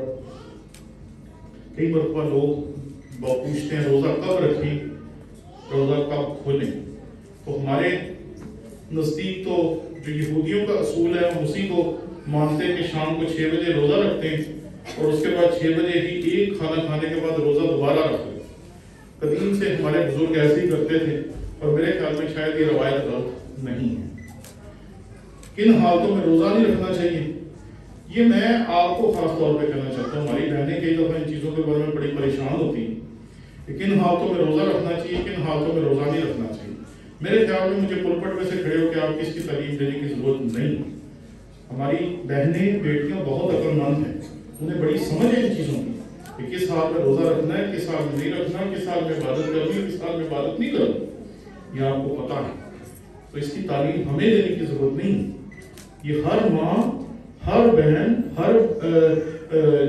کئی مرتبہ لوگ پوچھتے ہیں روزہ کب رکھیں, روزہ کب کھولیں. تو ہمارے نزدیک تو جو یہودیوں کا اصول ہے ہم اسی کو مانتے ہیں کہ شام کو 6 بجے روزہ رکھتے ہیں اور اس کے بعد 6 بجے ہی ایک کھانا کھانے کے بعد روزہ دوبارہ رکھتے ہیں. قدیم سے ہمارے بزرگ ایسے ہی کرتے تھے اور میرے خیال میں شاید یہ روایت غلط نہیں ہے. کن حالتوں میں روزہ نہیں رکھنا چاہیے یہ میں آپ کو خاص طور پہ کہنا چاہتا ہوں. ہماری بہنیں کئی دفعہ ان چیزوں کے بارے میں بڑی پریشان ہوتی ہیں کہ کن حالتوں میں روزہ رکھنا چاہیے, کن حالتوں میں روزہ نہیں رکھنا چاہیے. میرے خیال میں مجھے پلپٹ میں سے کھڑے ہو کہ آپ کس کی تعلیم دینے کی ضرورت نہیں. ہماری بہنیں بیٹیاں بہت عقل مند ہیں, انہیں بڑی سمجھ ہے ان چیزوں کی کہ کس حال میں روزہ رکھنا ہے, کس حال میں نہیں رکھنا, کس حال میں عبادت کرنی ہے, کس حال میں عبادت نہیں کرنی. یہ آپ کو پتا ہے. تو اس کی تعلیم ہمیں دینے کی ضرورت نہیں. یہ ہر ماں, ہر بہن, ہر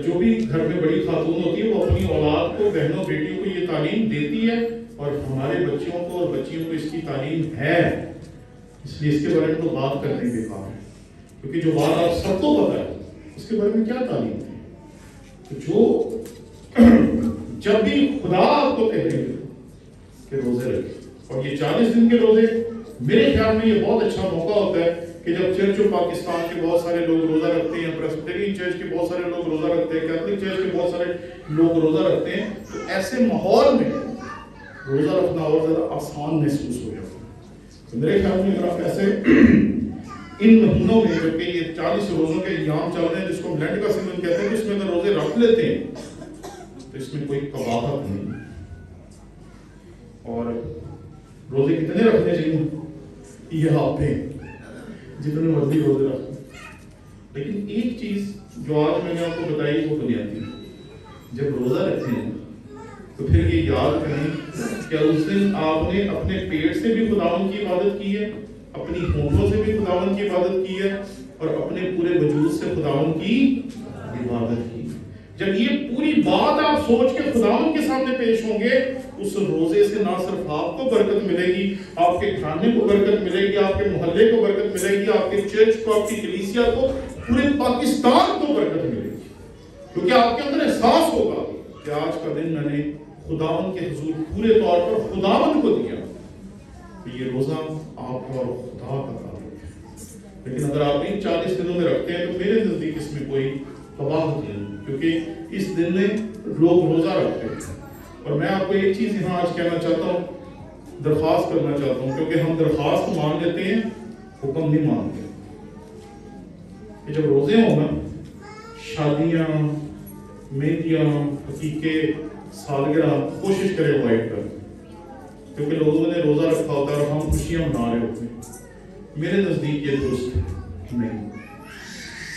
جو بھی گھر میں بڑی خاتون ہوتی ہے وہ اپنی اولاد کو, بہنوں بیٹیوں کو یہ تعلیم دیتی ہے اور ہمارے بچوں کو اور بچیوں کو اس کی تعلیم ہے. اس لیے اس کے بارے میں تو بات کرنے کے کام ہے, کیونکہ جو بات آپ سب کو پتا ہے اس کے بارے میں کیا تعلیم ہے. تو جو جب بھی خدا آپ کو کہے گا کہ روزے رکھیں, اور یہ 40 دن کے روزے میرے خیال میں یہ بہت اچھا موقع ہوتا ہے کہ جب چرچ آف پاکستان کے بہت سارے لوگ روزہ رکھتے ہیں, پریسبیٹرین چرچ کے بہت سارے لوگ روزہ رکھتے ہیں, کیتھولک چرچ کے بہت سارے لوگ روزہ رکھتے ہیں, تو ایسے ماحول میں روزہ رکھنا اور زیادہ آسان محسوس ہو جاتا ہے. تو میرے خیال میں اگر آپ ایسے ان مہینوں میں جبکہ یہ 40 روزوں کے ایام چل رہے ہیں جس کو ہم لینڈ کا سیزن کہتے ہیں, جس میں اگر روزے رکھ لیتے ہیں تو اس میں کوئی قباحت نہیں. اور روزے کتنے رکھنے چاہیے یہ آپ ہیں, جتنے مرضی روزے رکھتے ہیں. لیکن ایک چیز جو آج میں نے آپ کو بتائی وہ بنیادی ہے, جب روزہ رکھتے ہیں تو پھر یہ یاد کریں کہ اس دن آپ نے اپنے پیٹ سے بھی خداوند کی عبادت کی ہے, اپنی ہونٹوں سے بھی خداوند کی عبادت کی ہے, اور اپنے پورے وجود سے خداوند کی عبادت کی. جب یہ پوری بات آپ سوچ کے خداوند کے سامنے پیش ہوں گے, اس روزے سے نہ صرف آپ کو برکت ملے گی, آپ کے کھانے کو برکت ملے گی, آپ کے محلے کو برکت ملے گی, آپ کے چرچ کو, آپ کی کلیسیا کو, پورے پاکستان کو برکت ملے گی. کیونکہ آپ کے اندر احساس ہوگا کہ آج کا دن میں نے خداوند کے حضور پورے طور پر خداوند کو دیا. یہ روزہ آپ اور خدا کا تعلق ہے. لیکن اگر آپ ان 40 دنوں میں رکھتے ہیں تو میرے نزدیک اس میں کوئی قباحت نہیں, کیونکہ اس دن میں لوگ روزہ رکھتے ہیں. اور میں آپ کو ایک چیز یہاں آج کہنا چاہتا ہوں درخواست کرنا چاہتا ہوں، کیونکہ ہم درخواست مان لیتے ہیں، حکم نہیں مانتے، کہ جب روزے ہوں نا، شادیاں، مہندیاں، عقیقے، سالگرہ، کوشش کرے اوائڈ کریں، کیونکہ لوگوں نے روزہ رکھا ہوتا ہے اور ہم خوشیاں منا رہے ہوتے ہیں۔ میرے نزدیک یہ درست نہیں،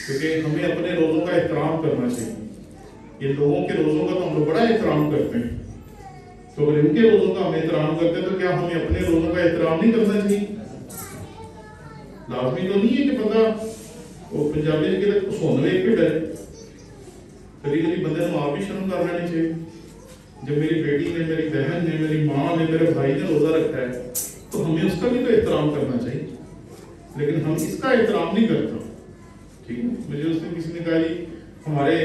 کیونکہ ہمیں اپنے روزوں کا احترام کرنا چاہیے۔ یہ لوگوں کے روزوں کا تو ہم لوگ بڑا احترام کرتے ہیں، تو اگر ان کے روزوں کا ہم احترام کرتے ہیں تو کیا ہمیں اپنے روزوں کا احترام نہیں کرنا چاہیے؟ لازمی تو نہیں ہے کہ بندہ وہ پنجابی نے کہتے سونے ایک پہ ڈرے، کبھی کبھی بندے کو آپ بھی شرم کر لینا چاہیے۔ جب میری بیٹی نے، میری بہن نے، میری ماں نے، میرے بھائی نے روزہ رکھا ہے تو ہمیں اس کا بھی تو احترام کرنا چاہیے، لیکن ہم اس کا احترام نہیں کرتا۔ ٹھیک ہے، مجھے اس دن کسی نے کہا جی ہمارے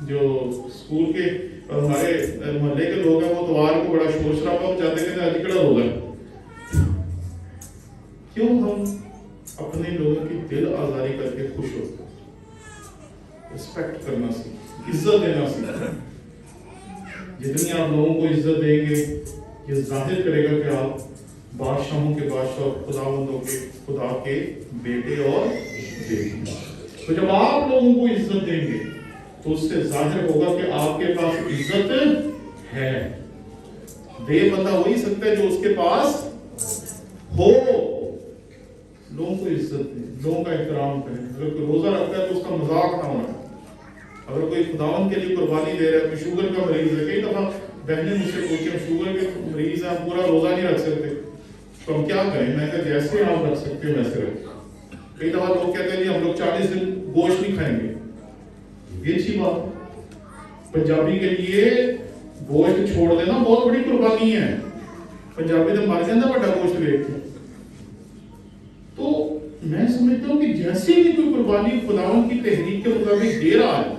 جو اسکول کے ہمارے محلے کے لوگ ہیں وہ اتوار کو بڑا شور شرابہ ہو جاتے ہیں کہ آج کڑا روزہ ہے۔ کیوں ہم اپنے لوگوں کی دل آزاری کر کے خوش ہوتے ہیں؟ رسپیکٹ کرنا سیکھ، عزت دینا سیکھ۔ جتنی آپ لوگوں کو عزت دیں گے یہ ظاہر کرے گا کہ آپ بادشاہوں کے بادشاہ، خداوندوں کے خدا کے بیٹے اور بیٹی۔ تو جب آپ لوگوں کو عزت دیں گے تو اس سے ظاہر ہوگا کہ آپ کے پاس عزت ہے۔ بے بندہ وہی سکتا ہے جو اس کے پاس ہو۔ لوگوں کو عزت دیں، لوگوں کا احترام کریں۔ اگر کوئی روزہ رکھتا ہے تو اس کا مذاق نہ ہونا۔ اگر کوئی خداوند کے لیے قربانی دے رہا ہے، کوئی شوگر کا مریض ہے، کئی دفعہ بہنیں مجھ سے پوچھیں شوگر کے مریض ہیں، ہم پورا روزہ نہیں رکھ سکتے تو ہم کیا کریں؟ میں کہا جیسے آپ رکھ سکتے ہیں ویسے رکھیں۔ کئی دفعہ لوگ کہتے ہیں جی ہم لوگ 40 دن گوشت نہیں کھائیں گے، یہ اچھی بات۔ پنجابی کے لیے گوشت چھوڑ دینا بہت بڑی قربانی ہے۔ پنجابی تو مر جاتا بڑا گوشت دیکھ کے۔ تو میں سمجھتا ہوں کہ جیسے بھی کوئی قربانی خداوند کی تحریک کے مطابق دے رہا ہے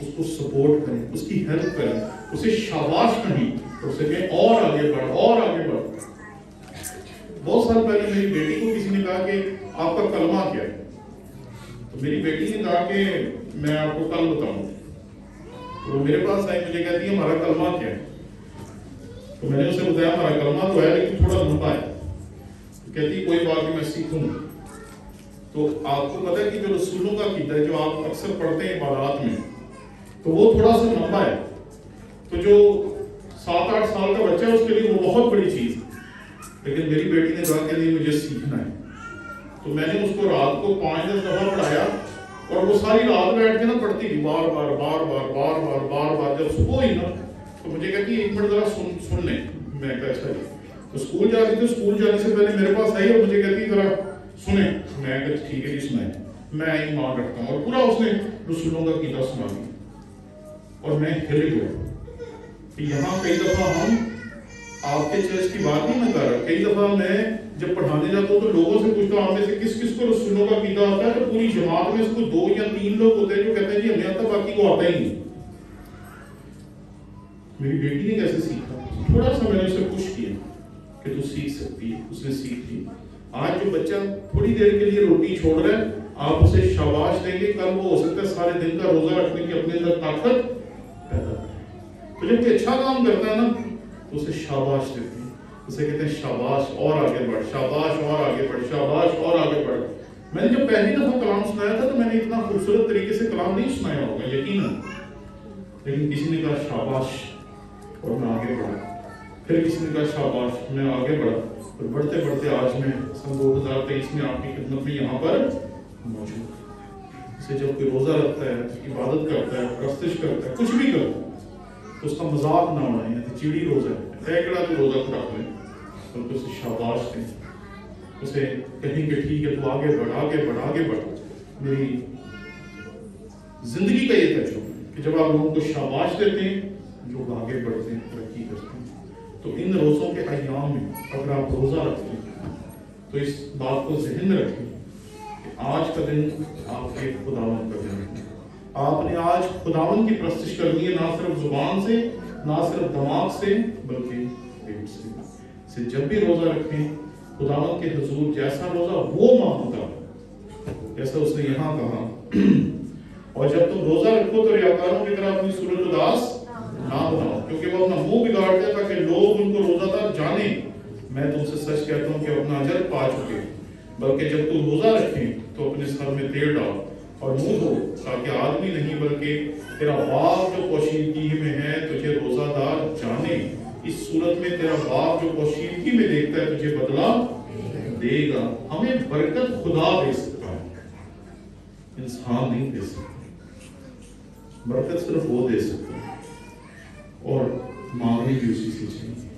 اس کو سپورٹ کریں، اس کی ہیلپ کریں، اسے شاباش کہیں، اسے کہیں اور آگے بڑھ، اور آگے بڑھ۔ بہت سال پہلے میری بیٹی کو کسی نے کہا کہ آپ کا کلمہ کیا ہے؟ تو میری بیٹی نے کہا کہ میں آپ کو کل بتاؤں۔ تو وہ میرے پاس آئی، مجھے کہتی ہے ہمارا کلمہ کیا ہے؟ تو میں نے اسے بتایا ہمارا کلمہ تو ہے لیکن تھوڑا لمبا ہے۔ کہتی کوئی بات نہیں میں سیکھوں گی۔ تو آپ کو پتہ ہے کہ جو رسولوں کا عقیدہ ہے جو آپ اکثر پڑھتے ہیں عبادات میں، تو وہ تھوڑا سا لمبا ہے، تو جو 7-8 سال کا بچہ ہے اس کے لیے وہ بہت بڑی چیز ہے، لیکن میری بیٹی نے کہا کہ نہیں مجھے سیکھنا ہے۔ تو میں نے اس کو رات کو 5-10 دفعہ پڑھایا اور وہ ساری رات بیٹھ کے نا پڑھتی تھی بار بار بار بار بار بار بار بار۔ جب صبح ہوئی نا تو مجھے کہتی 1 منٹ ذرا سن لیں۔ میں کہا اچھا جی۔ تو اسکول جاتی تھی، اسکول جانے سے پہلے میرے پاس آئی اور مجھے کہتی ذرا سنیں۔ میں کہا ٹھیک ہے جی سنائیں، میں ایمان رکھتا ہوں۔ اور پورا اس نے رسولوں کا عقیدہ سنا دیا اور میں ہل گیا کہ یہاں کئی دفعہ ہم آپ کے چرچ کی بات نہیں میں کر رہا، کئی دفعہ میں جب پڑھانے جاتا ہوں تو لوگوں سے پوچھتا ہوں آپ میں سے کس کس کو رسولوں کا عقیدہ آتا ہے؟ تو پوری جماعت میں اس کو 2 یا 3 لوگ ہوتے ہیں جو کہتے ہیں جی ہمیں آتا، باقی کو آتا ہی نہیں۔ میری بیٹی نے کیسے سیکھا؟ تھوڑا سا میں نے اسے پوچھ کیا کہ تو سیکھ سکتی ہے، اس نے سیکھ لی۔ آج جو بچہ تھوڑی دیر کے لیے روٹی چھوڑ رہا ہے آپ اسے شاباش دیں گے، کل وہ ہو سکتا ہے سارے دن کا روزہ رکھنے کی اپنے اندر طاقت پیدا کرے۔ تو جب کہ اچھا کام کرتا ہے نا تو اسے شاباش دیتے ہیں، اسے کہتے ہیں شاباش اور آگے بڑھ، شاباش اور آگے بڑھ، شاباش اور آگے بڑھ۔ میں نے جب پہلی دفعہ کلام سنایا تھا تو میں نے اتنا خوبصورت طریقے سے کلام نہیں سنایا ہوگا یقیناً، لیکن کسی نے کہا شاباش اور میں آگے بڑھا، پھر کسی نے کہا شاباش میں آگے بڑھا، اور بڑھتے بڑھتے آج میں سن 2023 میں آپ کی خدمت میں یہاں پر موجود ہوں۔ اسے جب کوئی روزہ رکھتا ہے، عبادت کرتا ہے، پرستش کرتا ہے، کچھ بھی کرتا ہے تو اس کا مذاق نہ اڑائیں، چیڑی روزہ ہے، ایکڑا تو روزہ کھڑا لیں، بلکہ اسے شاباش دیں، اسے کہیں کہ ٹھیک ہے تو آگے بڑھ، آگے بڑھ، آگے بڑھ۔ میری زندگی کا یہ تجربہ ہے کہ جب آپ لوگوں کو شاباش دیتے ہیں لوگ آگے بڑھتے ہیں، ترقی کرتے ہیں۔ تو ان روزوں کے ایام میں اگر آپ روزہ رکھتے ہیں تو اس بات کو ذہن میں رکھیں کہ آج کا دن آپ کے خداوند کا دن ہے۔ آپ نے آج خداوند کی پرستش کرنی ہے، نہ صرف زبان سے، نہ صرف دماغ سے، بلکہ پیٹ سے۔ اسے جب بھی روزہ رکھیں خداوند کے حضور جیسا روزہ وہ مانگتا جیسا اس نے یہاں کہا۔ اور جب تم روزہ رکھو تو ریاکاروں کی طرح اپنی صورت اداس نہ بناؤ، کیونکہ وہ اپنا منہ بگاڑتے ہیں تاکہ لوگ ان کو روزہ دار جانیں۔ میں تم سے سچ کہتا ہوں کہ اپنا اجر پا چکے، بلکہ جب تو روزہ رکھیں تو اپنے سر میں تیل ڈال اور منہ دھو، تاکہ آدمی نہیں بلکہ تیرا باپ جو پوشیدگی میں ہے تجھے روزہ دار جانے۔ اس صورت میں تیرا باپ جو پوشیدگی میں دیکھتا ہے تجھے بدلہ دے گا۔ ہمیں برکت خدا دے سکتا ہے، انسان نہیں دے سکتا۔ برکت صرف وہ دے سکتا ہے، اور مانگنی بھی اسی سے چاہیے۔